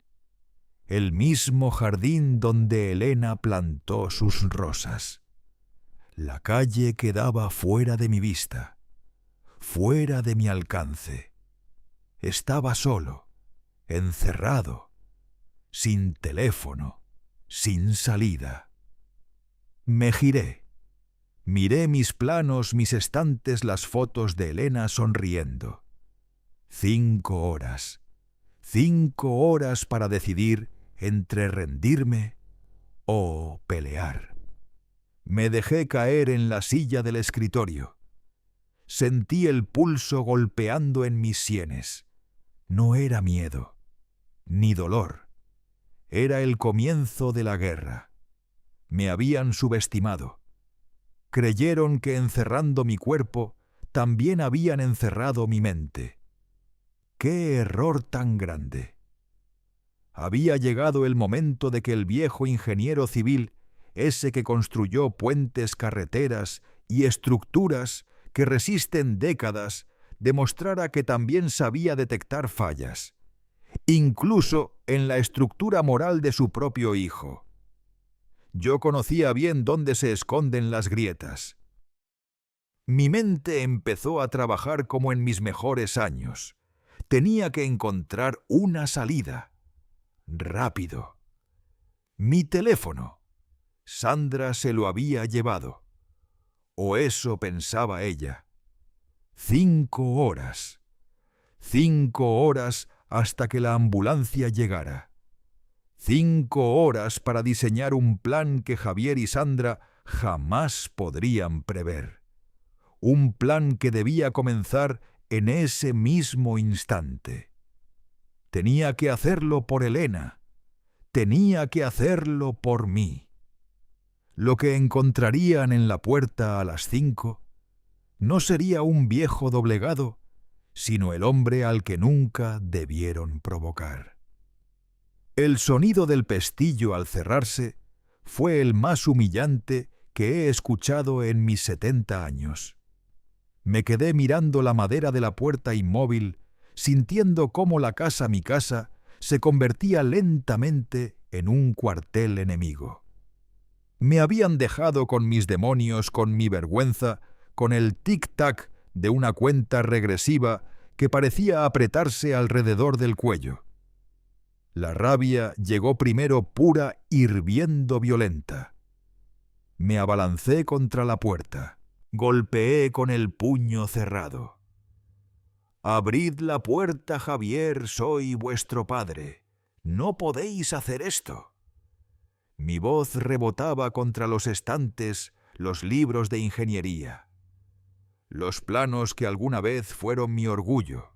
El mismo jardín donde Elena plantó sus rosas. La calle quedaba fuera de mi vista, fuera de mi alcance. Estaba solo, encerrado, sin teléfono, sin salida. Me giré. Miré mis planos, mis estantes, las fotos de Elena sonriendo. 5 horas. 5 horas para decidir entre rendirme o pelear. Me dejé caer en la silla del escritorio. Sentí el pulso golpeando en mis sienes. No era miedo, ni dolor. Era el comienzo de la guerra. Me habían subestimado. Creyeron que encerrando mi cuerpo, también habían encerrado mi mente. ¡Qué error tan grande! Había llegado el momento de que el viejo ingeniero civil, ese que construyó puentes, carreteras y estructuras que resisten décadas, demostrara que también sabía detectar fallas, incluso en la estructura moral de su propio hijo. Yo conocía bien dónde se esconden las grietas. Mi mente empezó a trabajar como en mis mejores años. Tenía que encontrar una salida. Rápido. Mi teléfono. Sandra se lo había llevado. O eso pensaba ella. 5 horas. 5 horas hasta que la ambulancia llegara. 5 horas para diseñar un plan que Javier y Sandra jamás podrían prever. Un plan que debía comenzar en ese mismo instante. Tenía que hacerlo por Elena. Tenía que hacerlo por mí. Lo que encontrarían en la puerta a las 5 no sería un viejo doblegado, sino el hombre al que nunca debieron provocar. El sonido del pestillo al cerrarse fue el más humillante que he escuchado en mis 70 años. Me quedé mirando la madera de la puerta inmóvil, sintiendo cómo mi casa, se convertía lentamente en un cuartel enemigo. Me habían dejado con mis demonios, con mi vergüenza, con el tic-tac de una cuenta regresiva que parecía apretarse alrededor del cuello. La rabia llegó primero pura, hirviendo violenta. Me abalancé contra la puerta. Golpeé con el puño cerrado. «Abrid la puerta, Javier, soy vuestro padre. No podéis hacer esto». Mi voz rebotaba contra los estantes, los libros de ingeniería. Los planos que alguna vez fueron mi orgullo.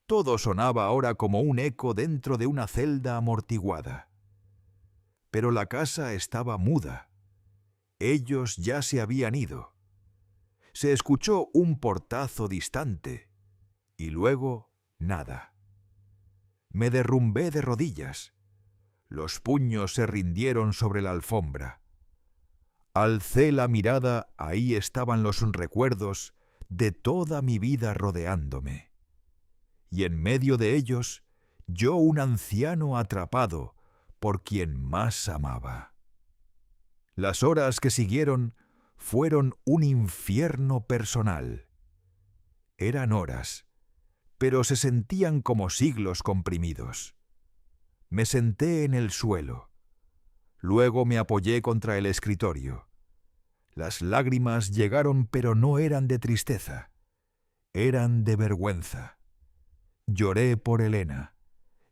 Todo sonaba ahora como un eco dentro de una celda amortiguada. Pero la casa estaba muda. Ellos ya se habían ido. Se escuchó un portazo distante y luego nada. Me derrumbé de rodillas. Los puños se rindieron sobre la alfombra. Alcé la mirada, ahí estaban los recuerdos de toda mi vida rodeándome. Y en medio de ellos, yo un anciano atrapado por quien más amaba. Las horas que siguieron fueron un infierno personal. Eran horas, pero se sentían como siglos comprimidos. Me senté en el suelo. Luego me apoyé contra el escritorio. Las lágrimas llegaron, pero no eran de tristeza. Eran de vergüenza. Lloré por Elena.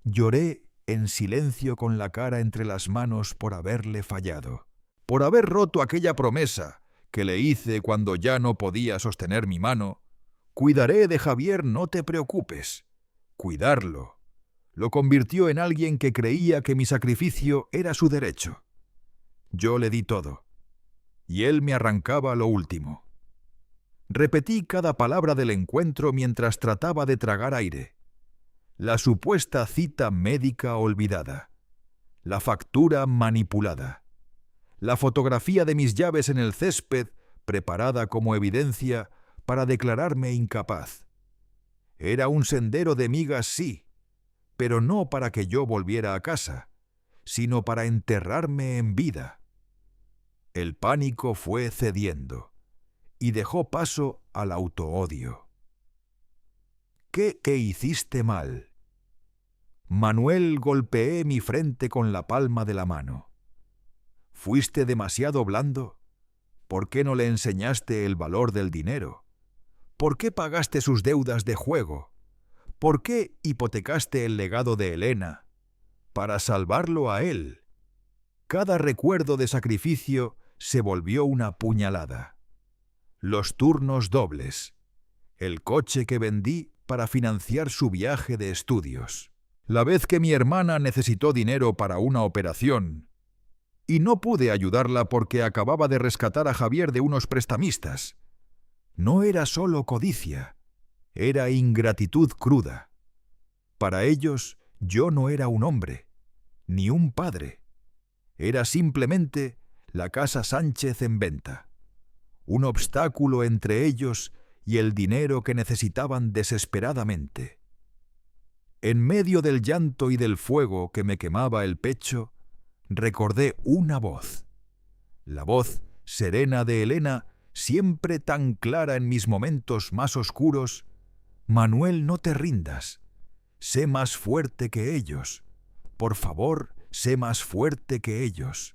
Lloré en silencio con la cara entre las manos por haberle fallado, por haber roto aquella promesa que le hice cuando ya no podía sostener mi mano. Cuidaré de Javier, no te preocupes. Cuidarlo. Lo convirtió en alguien que creía que mi sacrificio era su derecho. Yo le di todo, y él me arrancaba lo último. Repetí cada palabra del encuentro mientras trataba de tragar aire. La supuesta cita médica olvidada. La factura manipulada. La fotografía de mis llaves en el césped preparada como evidencia para declararme incapaz. Era un sendero de migas, sí, pero no para que yo volviera a casa, sino para enterrarme en vida. El pánico fue cediendo y dejó paso al autoodio. ¿Qué hiciste mal? Manuel, golpeé mi frente con la palma de la mano. ¿Fuiste demasiado blando? ¿Por qué no le enseñaste el valor del dinero? ¿Por qué pagaste sus deudas de juego? ¿Por qué hipotecaste el legado de Elena? Para salvarlo a él. Cada recuerdo de sacrificio se volvió una puñalada. Los turnos dobles. El coche que vendí para financiar su viaje de estudios. La vez que mi hermana necesitó dinero para una operación y no pude ayudarla porque acababa de rescatar a Javier de unos prestamistas. No era solo codicia, era ingratitud cruda. Para ellos yo no era un hombre, ni un padre. Era simplemente la casa Sánchez en venta, un obstáculo entre ellos y el dinero que necesitaban desesperadamente. En medio del llanto y del fuego que me quemaba el pecho, recordé una voz. La voz serena de Elena, siempre tan clara en mis momentos más oscuros. Manuel, no te rindas. Sé más fuerte que ellos. Por favor, sé más fuerte que ellos.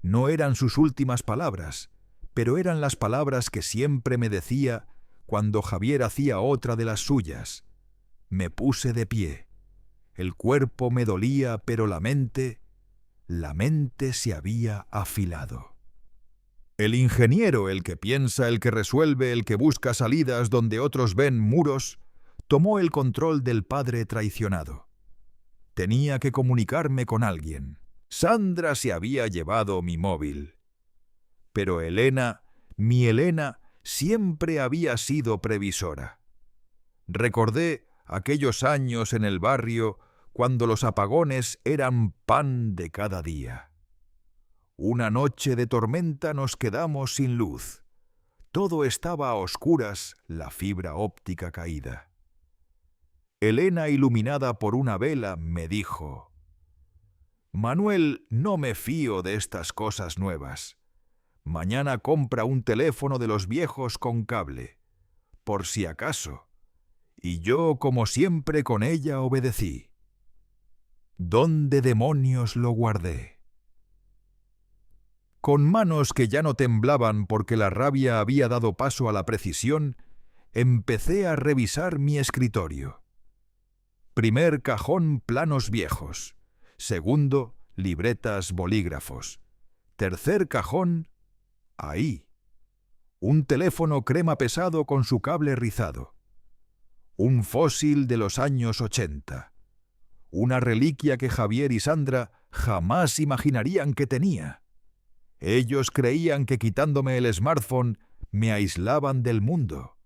No eran sus últimas palabras, pero eran las palabras que siempre me decía cuando Javier hacía otra de las suyas. Me puse de pie. El cuerpo me dolía, pero la mente se había afilado. El ingeniero, el que piensa, el que resuelve, el que busca salidas donde otros ven muros, tomó el control del padre traicionado. Tenía que comunicarme con alguien. Sandra se había llevado mi móvil. Pero Elena, mi Elena, siempre había sido previsora. Recordé aquellos años en el barrio cuando los apagones eran pan de cada día. Una noche de tormenta nos quedamos sin luz. Todo estaba a oscuras, la fibra óptica caída. Elena, iluminada por una vela, me dijo: «Manuel, no me fío de estas cosas nuevas. Mañana compra un teléfono de los viejos con cable, por si acaso». Y yo, como siempre, con ella obedecí. ¿Dónde demonios lo guardé? Con manos que ya no temblaban porque la rabia había dado paso a la precisión, empecé a revisar mi escritorio. Primer cajón, planos viejos. Segundo, libretas, bolígrafos. Tercer cajón, ahí. Un teléfono crema pesado con su cable rizado. Un fósil de los años 80. Una reliquia que Javier y Sandra jamás imaginarían que tenía. Ellos creían que quitándome el smartphone me aislaban del mundo.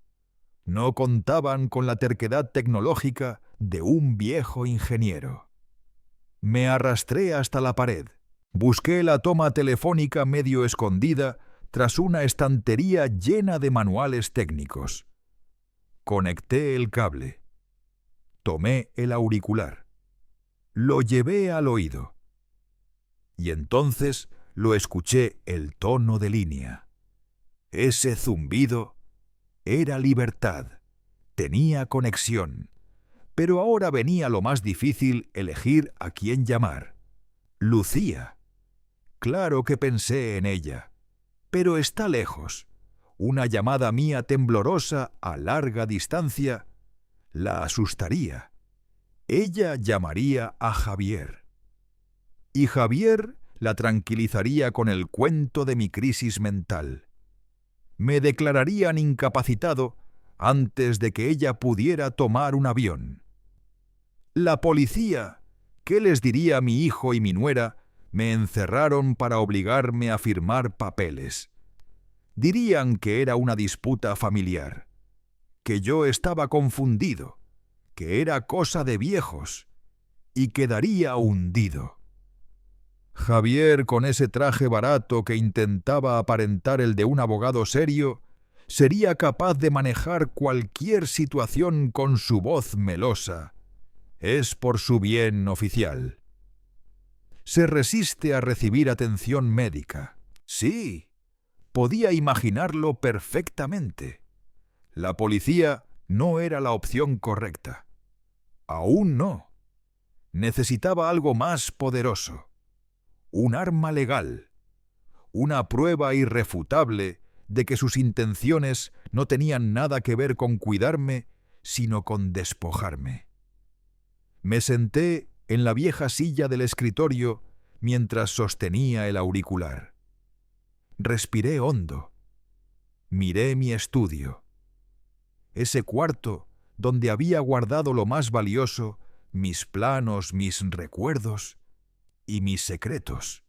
No contaban con la terquedad tecnológica de un viejo ingeniero. Me arrastré hasta la pared. Busqué la toma telefónica medio escondida tras una estantería llena de manuales técnicos. Conecté el cable. Tomé el auricular. Lo llevé al oído. Y entonces lo escuché el tono de línea. Ese zumbido era libertad. Tenía conexión. Pero ahora venía lo más difícil: elegir a quién llamar. Lucía. Claro que pensé en ella. Pero está lejos. Una llamada mía temblorosa a larga distancia la asustaría. Ella llamaría a Javier. Y Javier la tranquilizaría con el cuento de mi crisis mental. Me declararían incapacitado antes de que ella pudiera tomar un avión. La policía, ¿qué les diría mi hijo y mi nuera? Me encerraron para obligarme a firmar papeles. Dirían que era una disputa familiar, que yo estaba confundido, que era cosa de viejos, y quedaría hundido. Javier, con ese traje barato que intentaba aparentar el de un abogado serio, sería capaz de manejar cualquier situación con su voz melosa. Es por su bien oficial. Se resiste a recibir atención médica. Sí, podía imaginarlo perfectamente. La policía no era la opción correcta. Aún no. Necesitaba algo más poderoso. Un arma legal. Una prueba irrefutable de que sus intenciones no tenían nada que ver con cuidarme, sino con despojarme. Me senté en la vieja silla del escritorio mientras sostenía el auricular. Respiré hondo. Miré mi estudio. Ese cuarto donde había guardado lo más valioso, mis planos, mis recuerdos y mis secretos.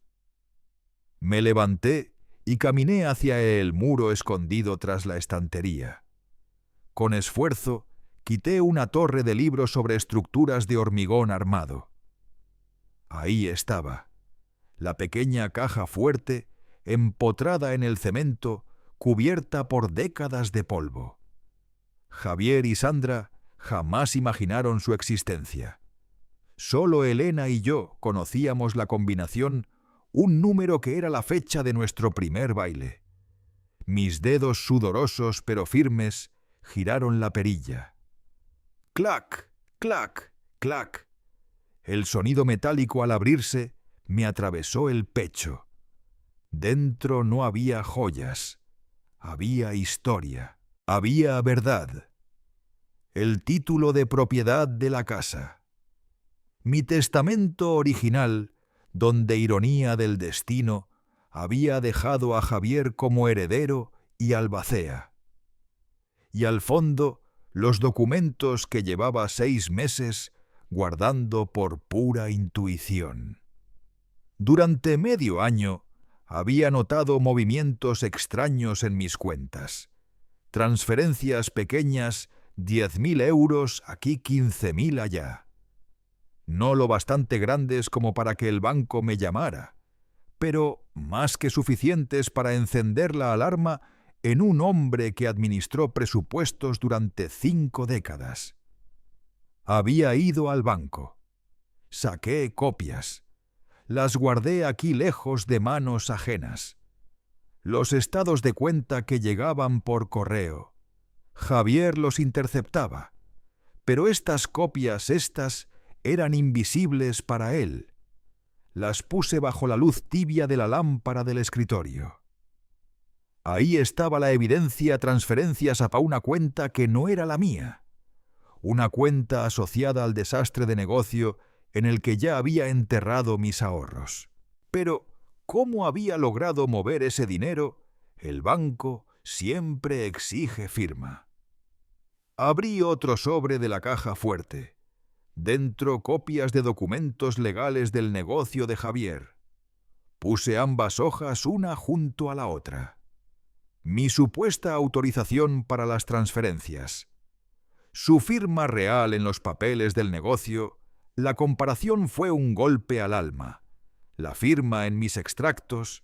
Me levanté y caminé hacia el muro escondido tras la estantería. Con esfuerzo, quité una torre de libros sobre estructuras de hormigón armado. Ahí estaba, la pequeña caja fuerte, empotrada en el cemento, cubierta por décadas de polvo. Javier y Sandra jamás imaginaron su existencia. Solo Elena y yo conocíamos la combinación, un número que era la fecha de nuestro primer baile. Mis dedos sudorosos pero firmes giraron la perilla. ¡Clac! ¡Clac! ¡Clac! El sonido metálico al abrirse me atravesó el pecho. Dentro no había joyas, había historia, había verdad. El título de propiedad de la casa. Mi testamento original, donde, ironía del destino, había dejado a Javier como heredero y albacea. Y al fondo, los documentos que llevaba 6 meses guardando por pura intuición. Durante medio año había notado movimientos extraños en mis cuentas. Transferencias pequeñas, 10.000 euros aquí, 15.000 allá. No lo bastante grandes como para que el banco me llamara, pero más que suficientes para encender la alarma en un hombre que administró presupuestos durante 5 décadas. Había ido al banco. Saqué copias. Las guardé aquí lejos de manos ajenas. Los estados de cuenta que llegaban por correo. Javier los interceptaba. Pero estas copias, eran invisibles para él. Las puse bajo la luz tibia de la lámpara del escritorio. Ahí estaba la evidencia: transferencias a una cuenta que no era la mía. Una cuenta asociada al desastre de negocio en el que ya había enterrado mis ahorros. Pero, ¿cómo había logrado mover ese dinero? El banco siempre exige firma. Abrí otro sobre de la caja fuerte. Dentro copias de documentos legales del negocio de Javier. Puse ambas hojas una junto a la otra. Mi supuesta autorización para las transferencias. Su firma real en los papeles del negocio. La comparación fue un golpe al alma. La firma en mis extractos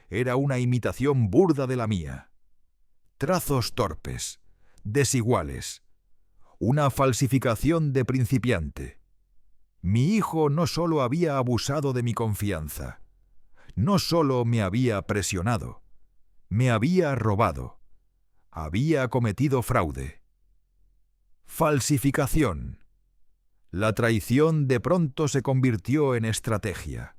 era una imitación burda de la mía. Trazos torpes, desiguales. Una falsificación de principiante. Mi hijo no solo había abusado de mi confianza, no solo me había presionado, me había robado, había cometido fraude. Falsificación. La traición de pronto se convirtió en estrategia.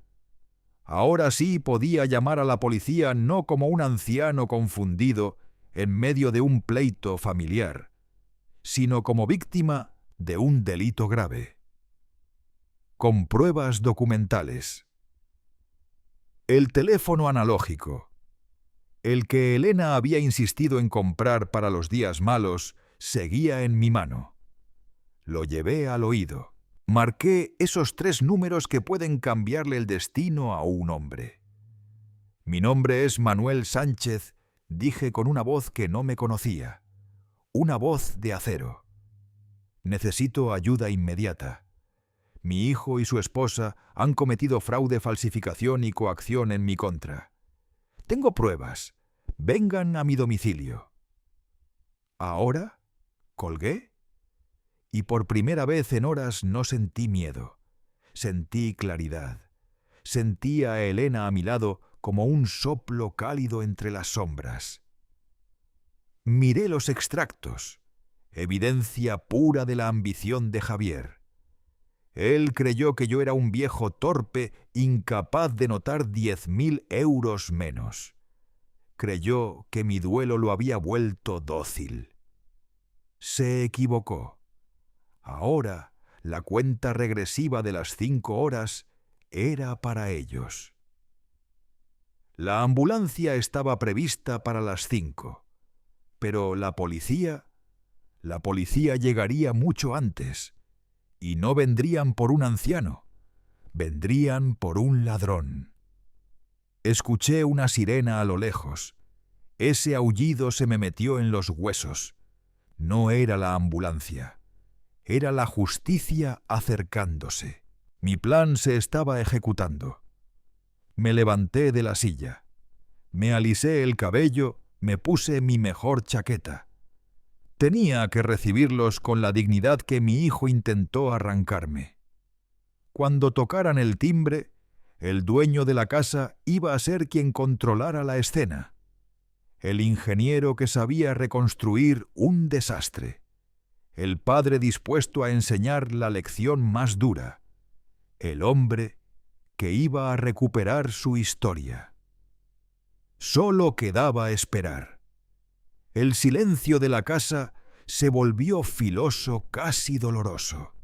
Ahora sí podía llamar a la policía no como un anciano confundido en medio de un pleito familiar, sino como víctima de un delito grave. Con pruebas documentales. El teléfono analógico, el que Elena había insistido en comprar para los días malos, seguía en mi mano. Lo llevé al oído. Marqué esos 3 números que pueden cambiarle el destino a un hombre. Mi nombre es Manuel Sánchez, dije con una voz que no me conocía. Una voz de acero. Necesito ayuda inmediata. Mi hijo y su esposa han cometido fraude, falsificación y coacción en mi contra. Tengo pruebas. Vengan a mi domicilio. ¿Ahora? Colgué. Y por primera vez en horas no sentí miedo. Sentí claridad. Sentí a Elena a mi lado como un soplo cálido entre las sombras. Miré los extractos, evidencia pura de la ambición de Javier. Él creyó que yo era un viejo torpe, incapaz de notar 10.000 euros menos. Creyó que mi duelo lo había vuelto dócil. Se equivocó. Ahora, la cuenta regresiva de las 5 horas era para ellos. La ambulancia estaba prevista para las 5. Pero la policía llegaría mucho antes, y no vendrían por un anciano, vendrían por un ladrón. Escuché una sirena a lo lejos. Ese aullido se me metió en los huesos. No era la ambulancia, era la justicia acercándose. Mi plan se estaba ejecutando. Me levanté de la silla, me alisé el cabello, me puse mi mejor chaqueta. Tenía que recibirlos con la dignidad que mi hijo intentó arrancarme. Cuando tocaran el timbre, el dueño de la casa iba a ser quien controlara la escena. El ingeniero que sabía reconstruir un desastre. El padre dispuesto a enseñar la lección más dura. El hombre que iba a recuperar su historia. Solo quedaba esperar. El silencio de la casa se volvió filoso, casi doloroso.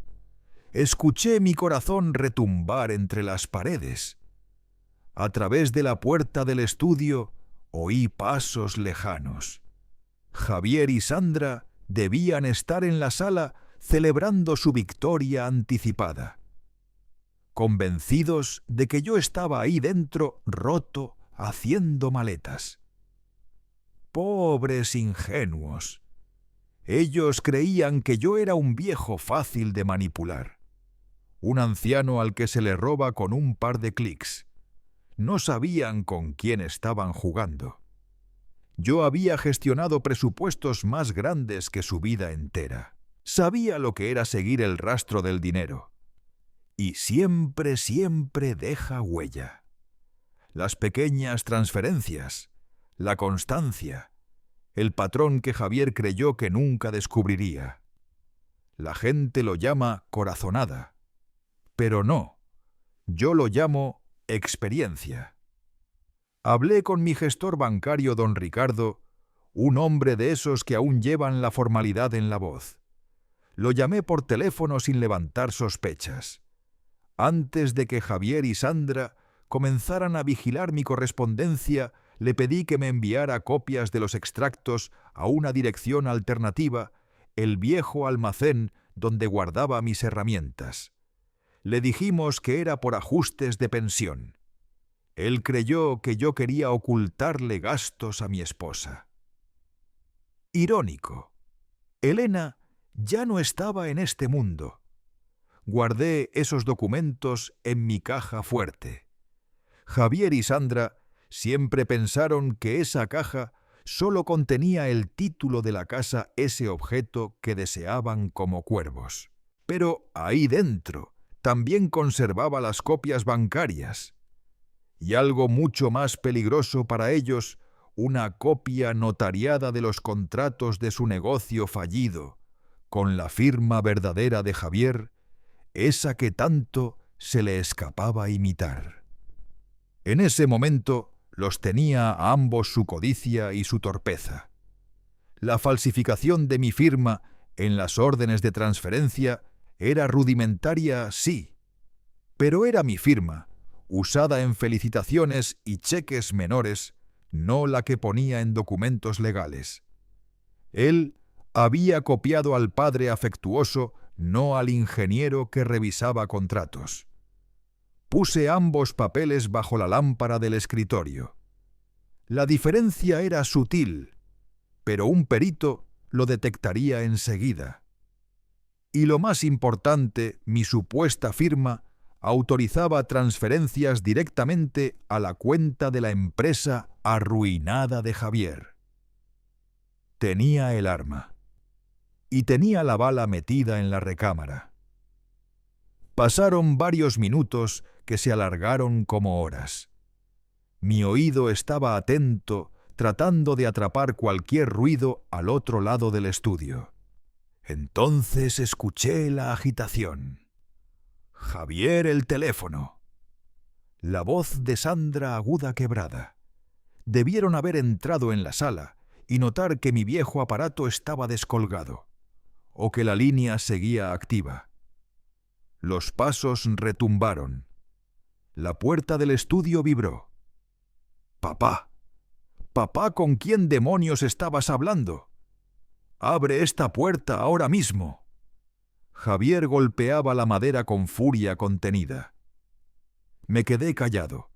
Escuché mi corazón retumbar entre las paredes. A través de la puerta del estudio oí pasos lejanos. Javier y Sandra debían estar en la sala celebrando su victoria anticipada. Convencidos de que yo estaba ahí dentro, roto, haciendo maletas. Pobres ingenuos. Ellos creían que yo era un viejo fácil de manipular. Un anciano al que se le roba con un par de clics. No sabían con quién estaban jugando. Yo había gestionado presupuestos más grandes que su vida entera. Sabía lo que era seguir el rastro del dinero. Y siempre, siempre deja huella. Las pequeñas transferencias, la constancia, el patrón que Javier creyó que nunca descubriría. La gente lo llama corazonada, pero no, yo lo llamo experiencia. Hablé con mi gestor bancario, don Ricardo, un hombre de esos que aún llevan la formalidad en la voz. Lo llamé por teléfono sin levantar sospechas. Antes de que Javier y Sandra comenzaran a vigilar mi correspondencia, le pedí que me enviara copias de los extractos a una dirección alternativa el viejo almacén donde guardaba mis herramientas. Le dijimos que era por ajustes de pensión. Él creyó que yo quería ocultarle gastos a mi esposa. Irónico. Elena ya no estaba en este mundo. Guardé esos documentos en mi caja fuerte. Javier y Sandra siempre pensaron que esa caja solo contenía el título de la casa, ese objeto que deseaban como cuervos. Pero ahí dentro también conservaba las copias bancarias. Y algo mucho más peligroso para ellos, una copia notariada de los contratos de su negocio fallido, con la firma verdadera de Javier, esa que tanto se le escapaba imitar. En ese momento los tenía a ambos su codicia y su torpeza. La falsificación de mi firma en las órdenes de transferencia era rudimentaria, sí, pero era mi firma, usada en felicitaciones y cheques menores, no la que ponía en documentos legales. Él había copiado al padre afectuoso, no al ingeniero que revisaba contratos. Puse ambos papeles bajo la lámpara del escritorio. La diferencia era sutil, pero un perito lo detectaría enseguida. Y lo más importante, mi supuesta firma autorizaba transferencias directamente a la cuenta de la empresa arruinada de Javier. Tenía el arma. Y tenía la bala metida en la recámara. Pasaron varios minutos que se alargaron como horas. Mi oído estaba atento, tratando de atrapar cualquier ruido al otro lado del estudio. Entonces escuché la agitación. Javier, el teléfono. La voz de Sandra aguda quebrada. Debieron haber entrado en la sala y notar que mi viejo aparato estaba descolgado, o que la línea seguía activa. Los pasos retumbaron. La puerta del estudio vibró. «Papá, papá, ¿con quién demonios estabas hablando? Abre esta puerta ahora mismo». Javier golpeaba la madera con furia contenida. Me quedé callado.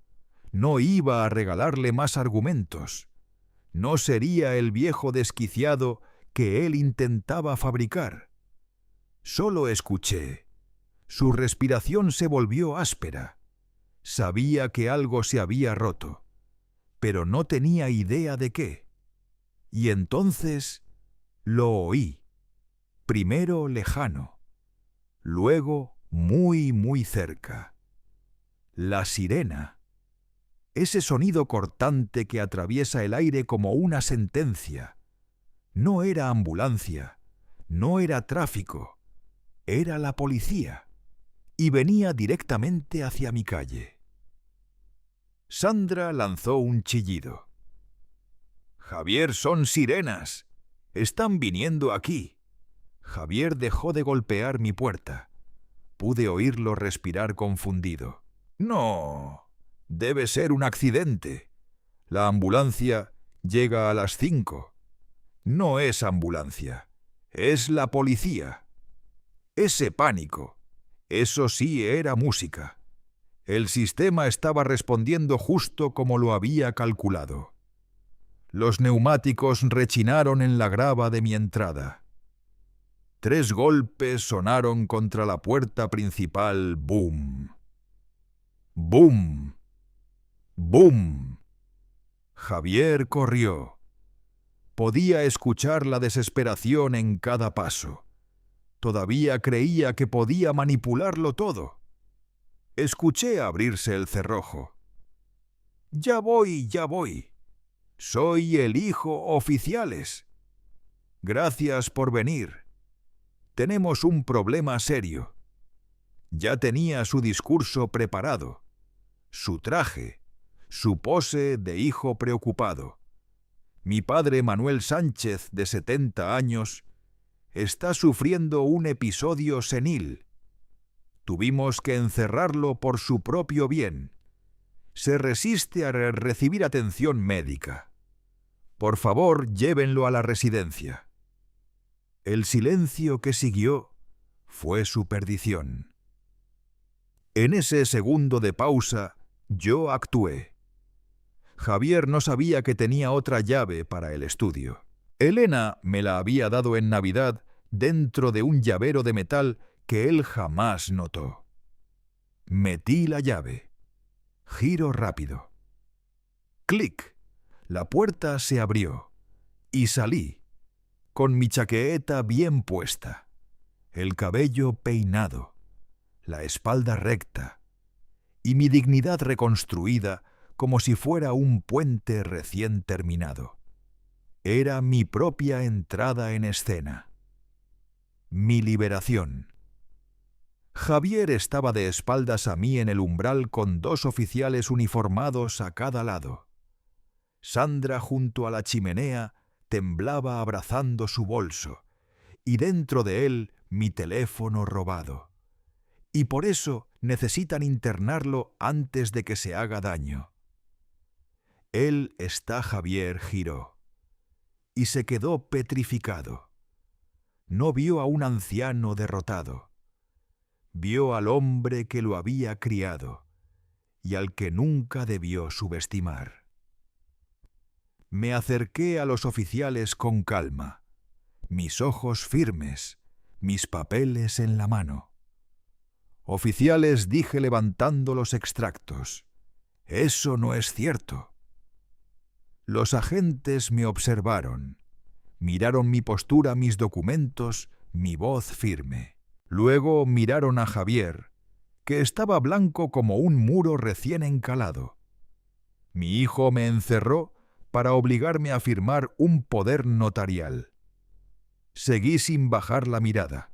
No iba a regalarle más argumentos. No sería el viejo desquiciado que él intentaba fabricar. Solo escuché. Su respiración se volvió áspera. Sabía que algo se había roto, pero no tenía idea de qué. Y entonces lo oí. Primero lejano, luego muy, muy cerca. La sirena. Ese sonido cortante que atraviesa el aire como una sentencia. No era ambulancia, no era tráfico, era la policía, y venía directamente hacia mi calle. Sandra lanzó un chillido. «Javier, son sirenas. Están viniendo aquí». Javier dejó de golpear mi puerta. Pude oírlo respirar confundido. «No, debe ser un accidente. La ambulancia llega a las 5. No es ambulancia, es la policía». Ese pánico, eso sí era música. El sistema estaba respondiendo justo como lo había calculado. Los neumáticos rechinaron en la grava de mi entrada. 3 golpes sonaron contra la puerta principal. ¡Bum! ¡Bum! ¡Bum! Javier corrió. Podía escuchar la desesperación en cada paso. Todavía creía que podía manipularlo todo. Escuché abrirse el cerrojo. «Ya voy, ya voy. Soy el hijo oficiales. Gracias por venir. Tenemos un problema serio». Ya tenía su discurso preparado, su traje, su pose de hijo preocupado. Mi padre Manuel Sánchez, de 70 años, está sufriendo un episodio senil. Tuvimos que encerrarlo por su propio bien. Se resiste a recibir atención médica. Por favor, llévenlo a la residencia. El silencio que siguió fue su perdición. En ese segundo de pausa, yo actué. Javier no sabía que tenía otra llave para el estudio. Elena me la había dado en Navidad dentro de un llavero de metal que él jamás notó. Metí la llave. Giro rápido. ¡Clic! La puerta se abrió y salí, con mi chaqueta bien puesta, el cabello peinado, la espalda recta y mi dignidad reconstruida como si fuera un puente recién terminado. Era mi propia entrada en escena. Mi liberación. Javier estaba de espaldas a mí en el umbral con 2 oficiales uniformados a cada lado. Sandra, junto a la chimenea, temblaba abrazando su bolso, y dentro de él mi teléfono robado. Y por eso necesitan internarlo antes de que se haga daño. Él está, Javier giró, y se quedó petrificado. No vio a un anciano derrotado. Vio al hombre que lo había criado y al que nunca debió subestimar. Me acerqué a los oficiales con calma, mis ojos firmes, mis papeles en la mano. Oficiales, dije levantando los extractos, eso no es cierto. Los agentes me observaron, miraron mi postura, mis documentos, mi voz firme. Luego miraron a Javier, que estaba blanco como un muro recién encalado. Mi hijo me encerró para obligarme a firmar un poder notarial. Seguí sin bajar la mirada.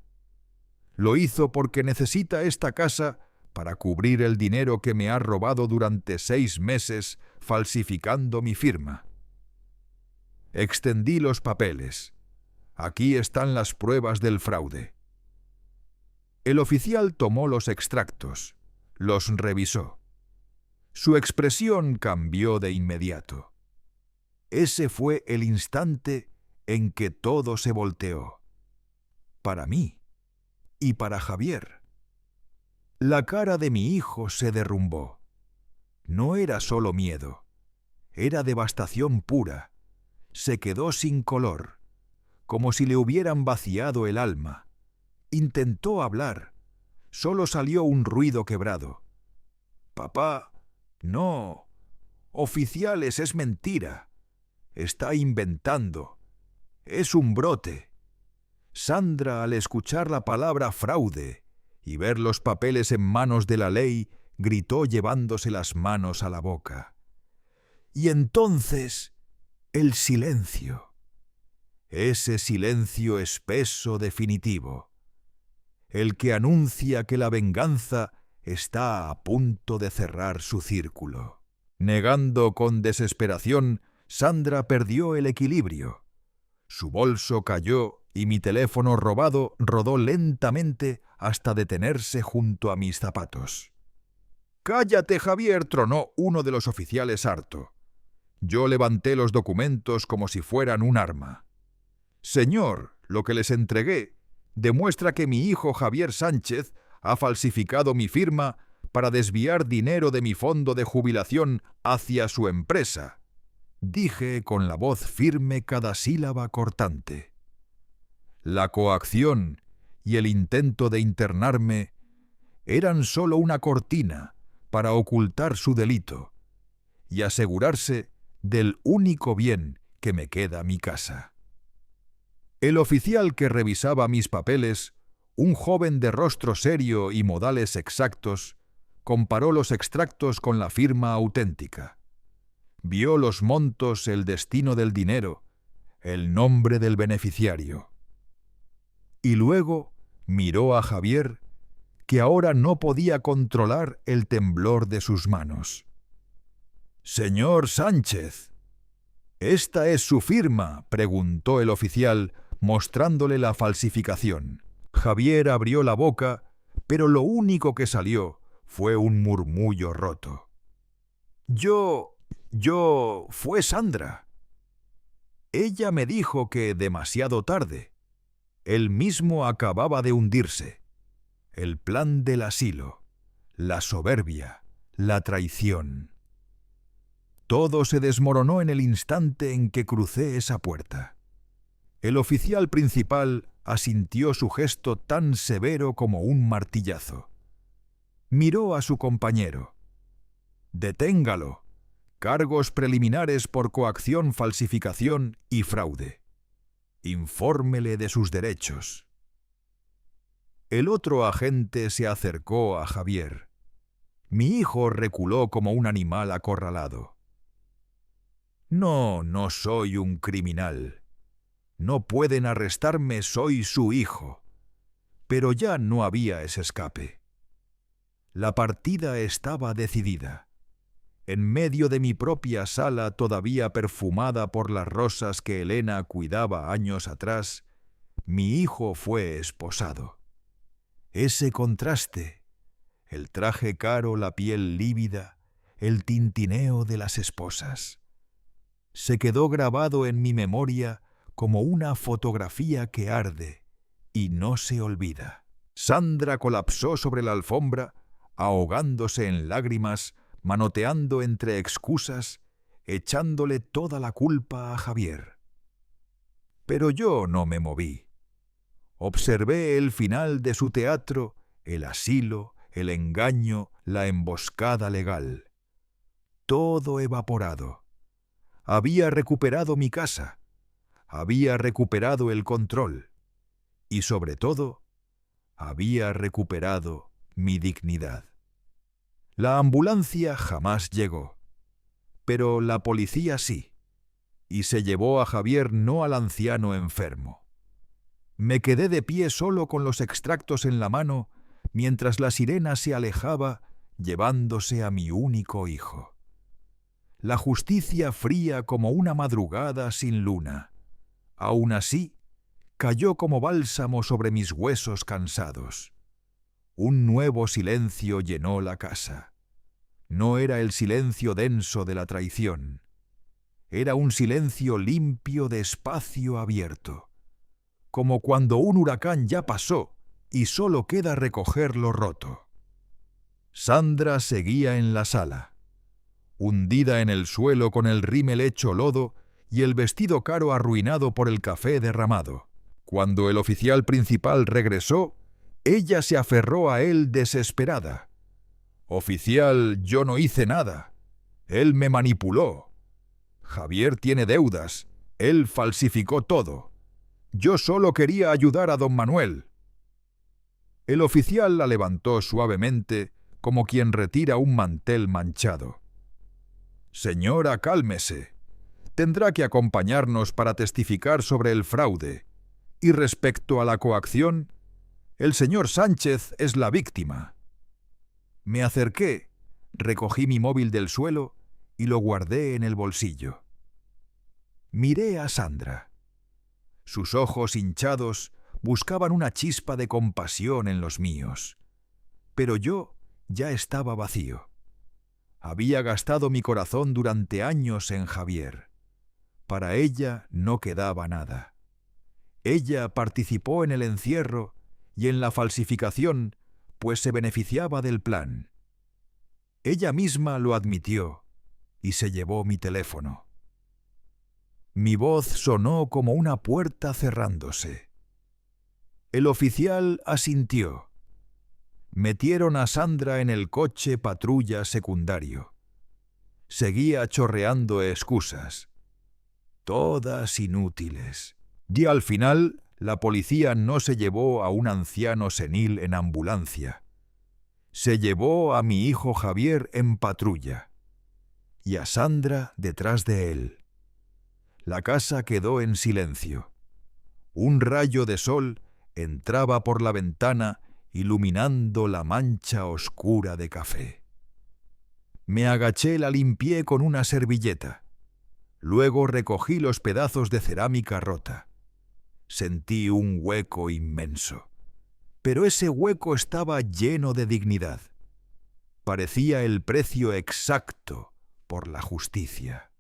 Lo hizo porque necesita esta casa para cubrir el dinero que me ha robado durante 6 meses falsificando mi firma. Extendí los papeles. Aquí están las pruebas del fraude. El oficial tomó los extractos, los revisó. Su expresión cambió de inmediato. Ese fue el instante en que todo se volteó. Para mí y para Javier. La cara de mi hijo se derrumbó. No era solo miedo, era devastación pura. Se quedó sin color, como si le hubieran vaciado el alma. Intentó hablar. Solo salió un ruido quebrado. «Papá, no. Oficiales, es mentira. Está inventando. Es un brote». Sandra, al escuchar la palabra fraude y ver los papeles en manos de la ley, gritó llevándose las manos a la boca. Y entonces, el silencio. Ese silencio espeso definitivo. El que anuncia que la venganza está a punto de cerrar su círculo. Negando con desesperación, Sandra perdió el equilibrio. Su bolso cayó y mi teléfono robado rodó lentamente hasta detenerse junto a mis zapatos. «¡Cállate, Javier!», tronó uno de los oficiales harto. Yo levanté los documentos como si fueran un arma. «Señor, lo que les entregué demuestra que mi hijo Javier Sánchez ha falsificado mi firma para desviar dinero de mi fondo de jubilación hacia su empresa», dije con la voz firme cada sílaba cortante. La coacción y el intento de internarme eran solo una cortina para ocultar su delito y asegurarse del único bien que me queda mi casa. El oficial que revisaba mis papeles, un joven de rostro serio y modales exactos, comparó los extractos con la firma auténtica. Vio los montos, el destino del dinero, el nombre del beneficiario. Y luego miró a Javier, que ahora no podía controlar el temblor de sus manos. «Señor Sánchez, ¿esta es su firma?», preguntó el oficial, mostrándole la falsificación. Javier abrió la boca, pero lo único que salió fue un murmullo roto. Fue Sandra. Ella me dijo que demasiado tarde. Él mismo acababa de hundirse. El plan del asilo, la soberbia, la traición. Todo se desmoronó en el instante en que crucé esa puerta. El oficial principal asintió su gesto tan severo como un martillazo. Miró a su compañero. «Deténgalo. Cargos preliminares por coacción, falsificación y fraude. Infórmele de sus derechos». El otro agente se acercó a Javier. Mi hijo reculó como un animal acorralado. «No, no soy un criminal. No pueden arrestarme, soy su hijo». Pero ya no había ese escape. La partida estaba decidida. En medio de mi propia sala, todavía perfumada por las rosas que Elena cuidaba años atrás, mi hijo fue esposado. Ese contraste, el traje caro, la piel lívida, el tintineo de las esposas, se quedó grabado en mi memoria como una fotografía que arde y no se olvida. Sandra colapsó sobre la alfombra, ahogándose en lágrimas, manoteando entre excusas, echándole toda la culpa a Javier. Pero yo no me moví. Observé el final de su teatro, el asilo, el engaño, la emboscada legal. Todo evaporado. Había recuperado mi casa, había recuperado el control y, sobre todo, había recuperado mi dignidad. La ambulancia jamás llegó, pero la policía sí, y se llevó a Javier, no al anciano enfermo. Me quedé de pie solo con los extractos en la mano mientras la sirena se alejaba llevándose a mi único hijo. La justicia fría como una madrugada sin luna. Aún así, cayó como bálsamo sobre mis huesos cansados. Un nuevo silencio llenó la casa. No era el silencio denso de la traición. Era un silencio limpio de espacio abierto, como cuando un huracán ya pasó y solo queda recoger lo roto. Sandra seguía en la sala, hundida en el suelo con el rímel hecho lodo y el vestido caro arruinado por el café derramado. Cuando el oficial principal regresó, ella se aferró a él desesperada. «Oficial, yo no hice nada. Él me manipuló. Javier tiene deudas. Él falsificó todo. Yo solo quería ayudar a don Manuel». El oficial la levantó suavemente, como quien retira un mantel manchado. «Señora, cálmese. Tendrá que acompañarnos para testificar sobre el fraude. Y respecto a la coacción, el señor Sánchez es la víctima». Me acerqué, recogí mi móvil del suelo y lo guardé en el bolsillo. Miré a Sandra. Sus ojos hinchados buscaban una chispa de compasión en los míos. Pero yo ya estaba vacío. Había gastado mi corazón durante años en Javier. Para ella no quedaba nada. Ella participó en el encierro y en la falsificación, pues se beneficiaba del plan. Ella misma lo admitió y se llevó mi teléfono. Mi voz sonó como una puerta cerrándose. El oficial asintió. Metieron a Sandra en el coche patrulla secundario. Seguía chorreando excusas, todas inútiles. Y al final, la policía no se llevó a un anciano senil en ambulancia. Se llevó a mi hijo Javier en patrulla y a Sandra detrás de él. La casa quedó en silencio. Un rayo de sol entraba por la ventana iluminando la mancha oscura de café. Me agaché, la limpié con una servilleta. Luego recogí los pedazos de cerámica rota. Sentí un hueco inmenso. Pero ese hueco estaba lleno de dignidad. Parecía el precio exacto por la justicia.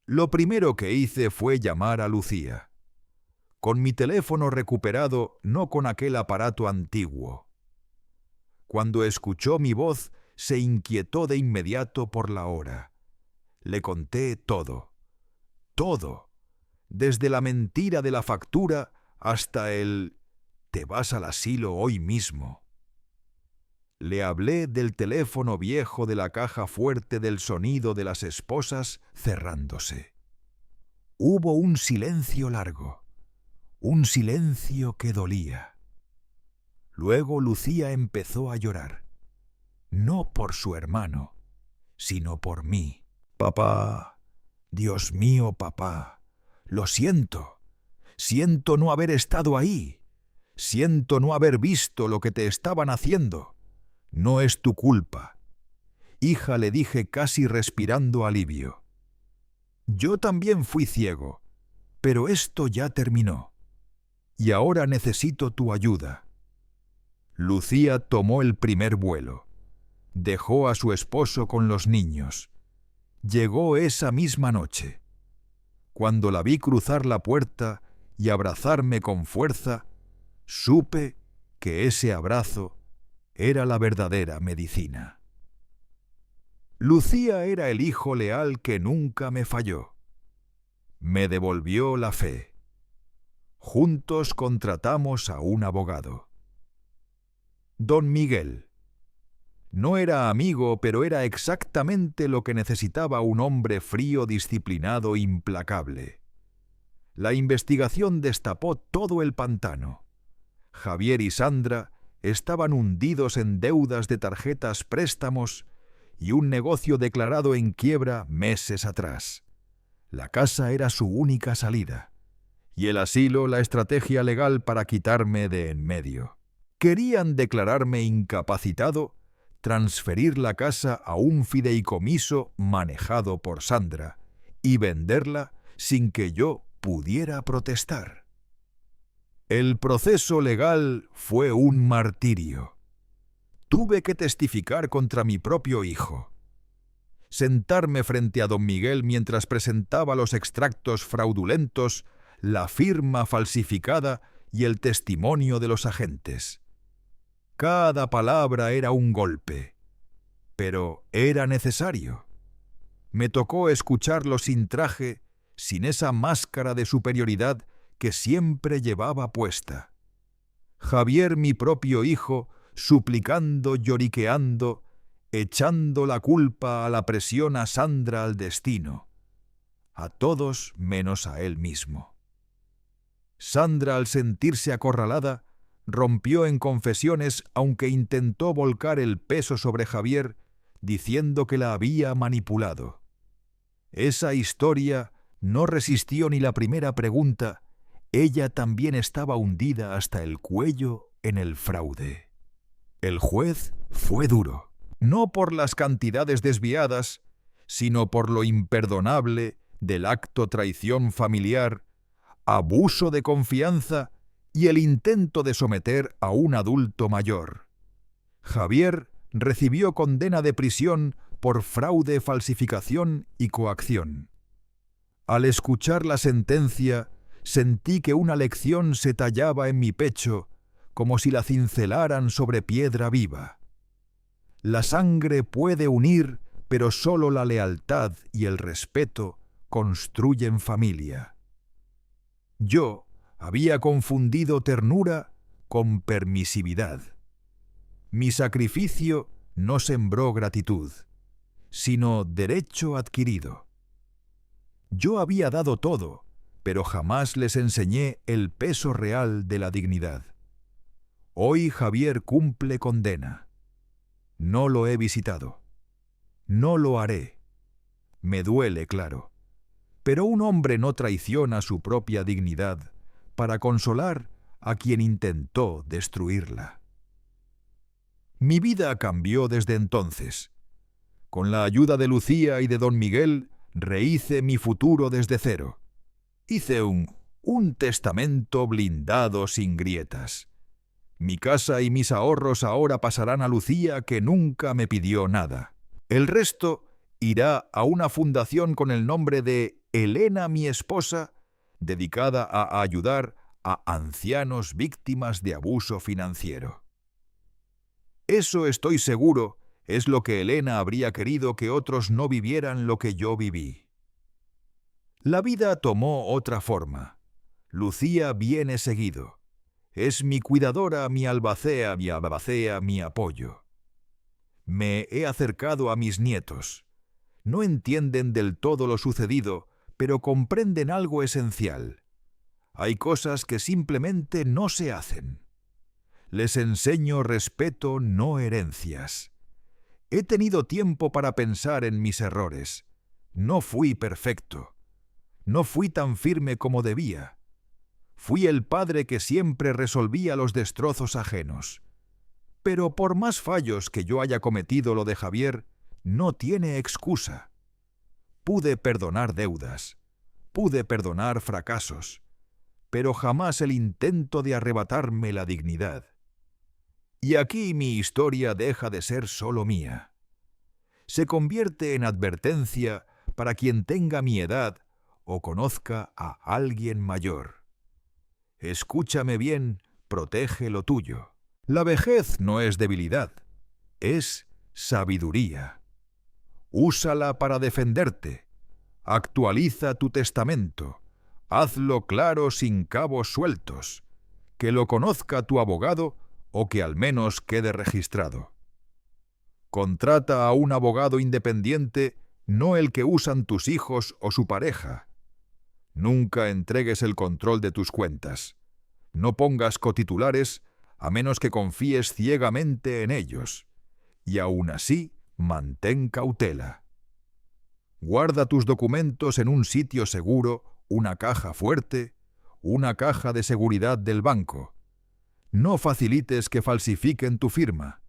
Lo primero que hice fue llamar a Lucía. con mi teléfono recuperado, no con aquel aparato antiguo. Cuando escuchó mi voz, se inquietó de inmediato por la hora. Le conté todo, todo, desde la mentira de la factura hasta el «te vas al asilo hoy mismo». Le hablé del teléfono viejo, de la caja fuerte, del sonido de las esposas cerrándose. Hubo un silencio largo, un silencio que dolía. Luego Lucía empezó a llorar, no por su hermano, sino por mí. «Papá, Dios mío, papá, lo siento. Siento no haber estado ahí. Siento no haber visto lo que te estaban haciendo. No es tu culpa». «Hija», le dije casi respirando alivio. «Yo también fui ciego, pero esto ya terminó. Y ahora necesito tu ayuda». Lucía tomó el primer vuelo. Dejó a su esposo con los niños. Llegó esa misma noche. Cuando la vi cruzar la puerta y abrazarme con fuerza, supe que ese abrazo era la verdadera medicina. Lucía era el hijo leal que nunca me falló. Me devolvió la fe. Juntos contratamos a un abogado. Don Miguel. No era amigo, pero era exactamente lo que necesitaba un hombre frío, disciplinado, implacable. La investigación destapó todo el pantano. Javier y Sandra estaban hundidos en deudas de tarjetas, préstamos y un negocio declarado en quiebra meses atrás. La casa era su única salida, y el asilo la estrategia legal para quitarme de en medio. Querían declararme incapacitado, transferir la casa a un fideicomiso manejado por Sandra y venderla sin que yo pudiera protestar. El proceso legal fue un martirio. Tuve que testificar contra mi propio hijo. Sentarme frente a don Miguel mientras presentaba los extractos fraudulentos, la firma falsificada y el testimonio de los agentes. Cada palabra era un golpe, pero era necesario. Me tocó escucharlo sin traje, sin esa máscara de superioridad que siempre llevaba puesta. Javier, mi propio hijo, suplicando, lloriqueando, echando la culpa a la presión, a Sandra, al destino. A todos menos a él mismo. Sandra, al sentirse acorralada, rompió en confesiones, aunque intentó volcar el peso sobre Javier, diciendo que la había manipulado. Esa historia no resistió ni la primera pregunta. Ella también estaba hundida hasta el cuello en el fraude. El juez fue duro, no por las cantidades desviadas, sino por lo imperdonable del acto traición familiar, abuso de confianza y el intento de someter a un adulto mayor. Javier recibió condena de prisión por fraude, falsificación y coacción. Al escuchar la sentencia, sentí que una lección se tallaba en mi pecho, como si la cincelaran sobre piedra viva. La sangre puede unir, pero solo la lealtad y el respeto construyen familia. Yo había confundido ternura con permisividad. Mi sacrificio no sembró gratitud, sino derecho adquirido. Yo había dado todo, pero jamás les enseñé el peso real de la dignidad. Hoy Javier cumple condena. No lo he visitado. No lo haré. Me duele, claro. Pero un hombre no traiciona su propia dignidad para consolar a quien intentó destruirla. Mi vida cambió desde entonces. Con la ayuda de Lucía y de don Miguel, rehice mi futuro desde cero. Hice un testamento blindado sin grietas. Mi casa y mis ahorros ahora pasarán a Lucía, que nunca me pidió nada. El resto irá a una fundación con el nombre de Elena, mi esposa, dedicada a ayudar a ancianos víctimas de abuso financiero. Eso, estoy seguro, es lo que Elena habría querido que otros no vivieran lo que yo viví. La vida tomó otra forma. Lucía viene seguido. Es mi cuidadora, mi albacea, mi apoyo. Me he acercado a mis nietos. No entienden del todo lo sucedido, pero comprenden algo esencial. Hay cosas que simplemente no se hacen. Les enseño respeto, no herencias. He tenido tiempo para pensar en mis errores. No fui perfecto. No fui tan firme como debía. Fui el padre que siempre resolvía los destrozos ajenos. Pero por más fallos que yo haya cometido, lo de Javier no tiene excusa. Pude perdonar deudas, pude perdonar fracasos, pero jamás el intento de arrebatarme la dignidad. Y aquí mi historia deja de ser solo mía. Se convierte en advertencia para quien tenga mi edad o conozca a alguien mayor. Escúchame bien, protege lo tuyo. La vejez no es debilidad, es sabiduría. Úsala para defenderte. Actualiza tu testamento. Hazlo claro sin cabos sueltos. Que lo conozca tu abogado o que al menos quede registrado. Contrata a un abogado independiente, no el que usan tus hijos o su pareja. Nunca entregues el control de tus cuentas. No pongas cotitulares a menos que confíes ciegamente en ellos. Y aún así, mantén cautela. Guarda tus documentos en un sitio seguro, una caja fuerte, una caja de seguridad del banco. No facilites que falsifiquen tu firma.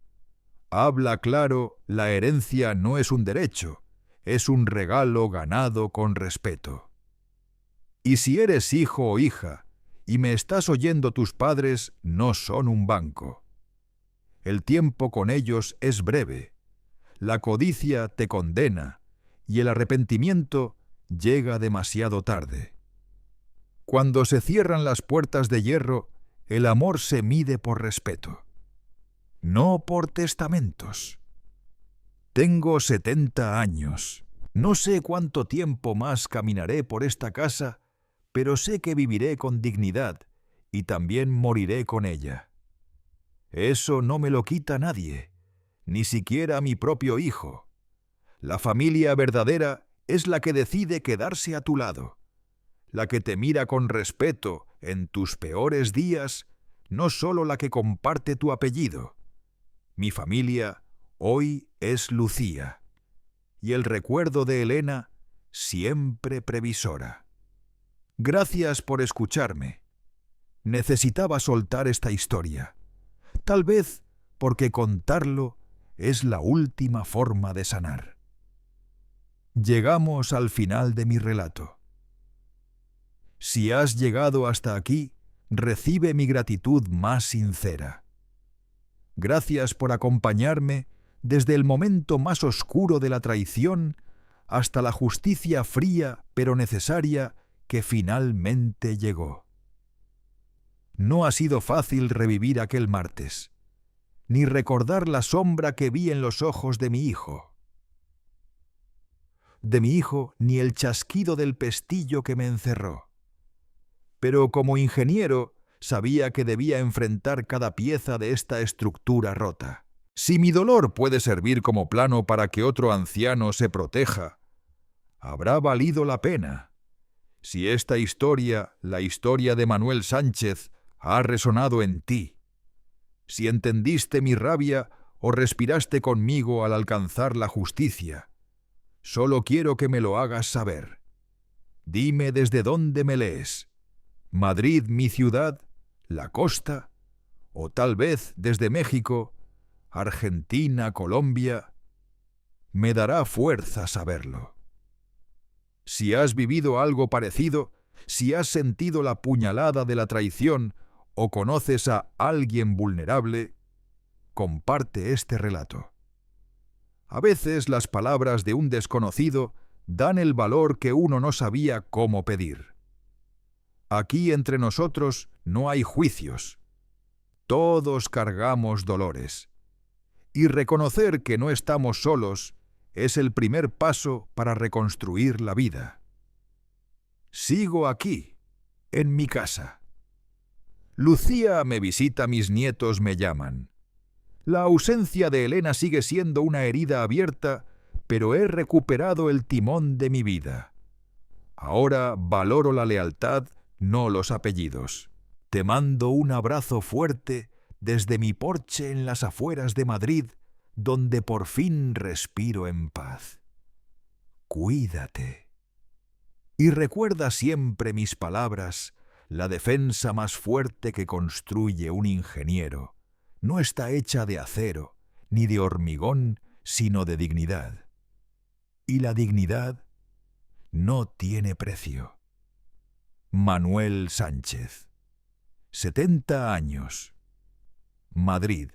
Habla claro, la herencia no es un derecho, es un regalo ganado con respeto. Y si eres hijo o hija, y me estás oyendo, tus padres no son un banco. El tiempo con ellos es breve. La codicia te condena, y el arrepentimiento llega demasiado tarde. Cuando se cierran las puertas de hierro, el amor se mide por respeto, no por testamentos. Tengo 70 años. No sé cuánto tiempo más caminaré por esta casa, pero sé que viviré con dignidad y también moriré con ella. Eso no me lo quita nadie, ni siquiera mi propio hijo. La familia verdadera es la que decide quedarse a tu lado, la que te mira con respeto en tus peores días, no solo la que comparte tu apellido. Mi familia hoy es Lucía, y el recuerdo de Elena siempre previsora. Gracias por escucharme. Necesitaba soltar esta historia, tal vez porque contarlo es la última forma de sanar. Llegamos al final de mi relato. Si has llegado hasta aquí, recibe mi gratitud más sincera. Gracias por acompañarme desde el momento más oscuro de la traición hasta la justicia fría pero necesaria que finalmente llegó. No ha sido fácil revivir aquel martes, ni recordar la sombra que vi en los ojos de mi hijo. Ni el chasquido del pestillo que me encerró. Pero como ingeniero sabía que debía enfrentar cada pieza de esta estructura rota. Si mi dolor puede servir como plano para que otro anciano se proteja, habrá valido la pena. Si esta historia, la historia de Manuel Sánchez, ha resonado en ti, si entendiste mi rabia o respiraste conmigo al alcanzar la justicia, solo quiero que me lo hagas saber. Dime desde dónde me lees. Madrid, mi ciudad, la costa, o tal vez desde México, Argentina, Colombia. Me dará fuerza saberlo. Si has vivido algo parecido, si has sentido la puñalada de la traición o conoces a alguien vulnerable, comparte este relato. A veces las palabras de un desconocido dan el valor que uno no sabía cómo pedir. Aquí entre nosotros no hay juicios. Todos cargamos dolores. Y reconocer que no estamos solos es el primer paso para reconstruir la vida. Sigo aquí, en mi casa. Lucía me visita, mis nietos me llaman. La ausencia de Elena sigue siendo una herida abierta, pero he recuperado el timón de mi vida. Ahora valoro la lealtad, no los apellidos. Te mando un abrazo fuerte desde mi porche en las afueras de Madrid, donde por fin respiro en paz. Cuídate. Y recuerda siempre mis palabras: la defensa más fuerte que construye un ingeniero no está hecha de acero ni de hormigón, sino de dignidad. Y la dignidad no tiene precio. Manuel Sánchez, 70 años, Madrid.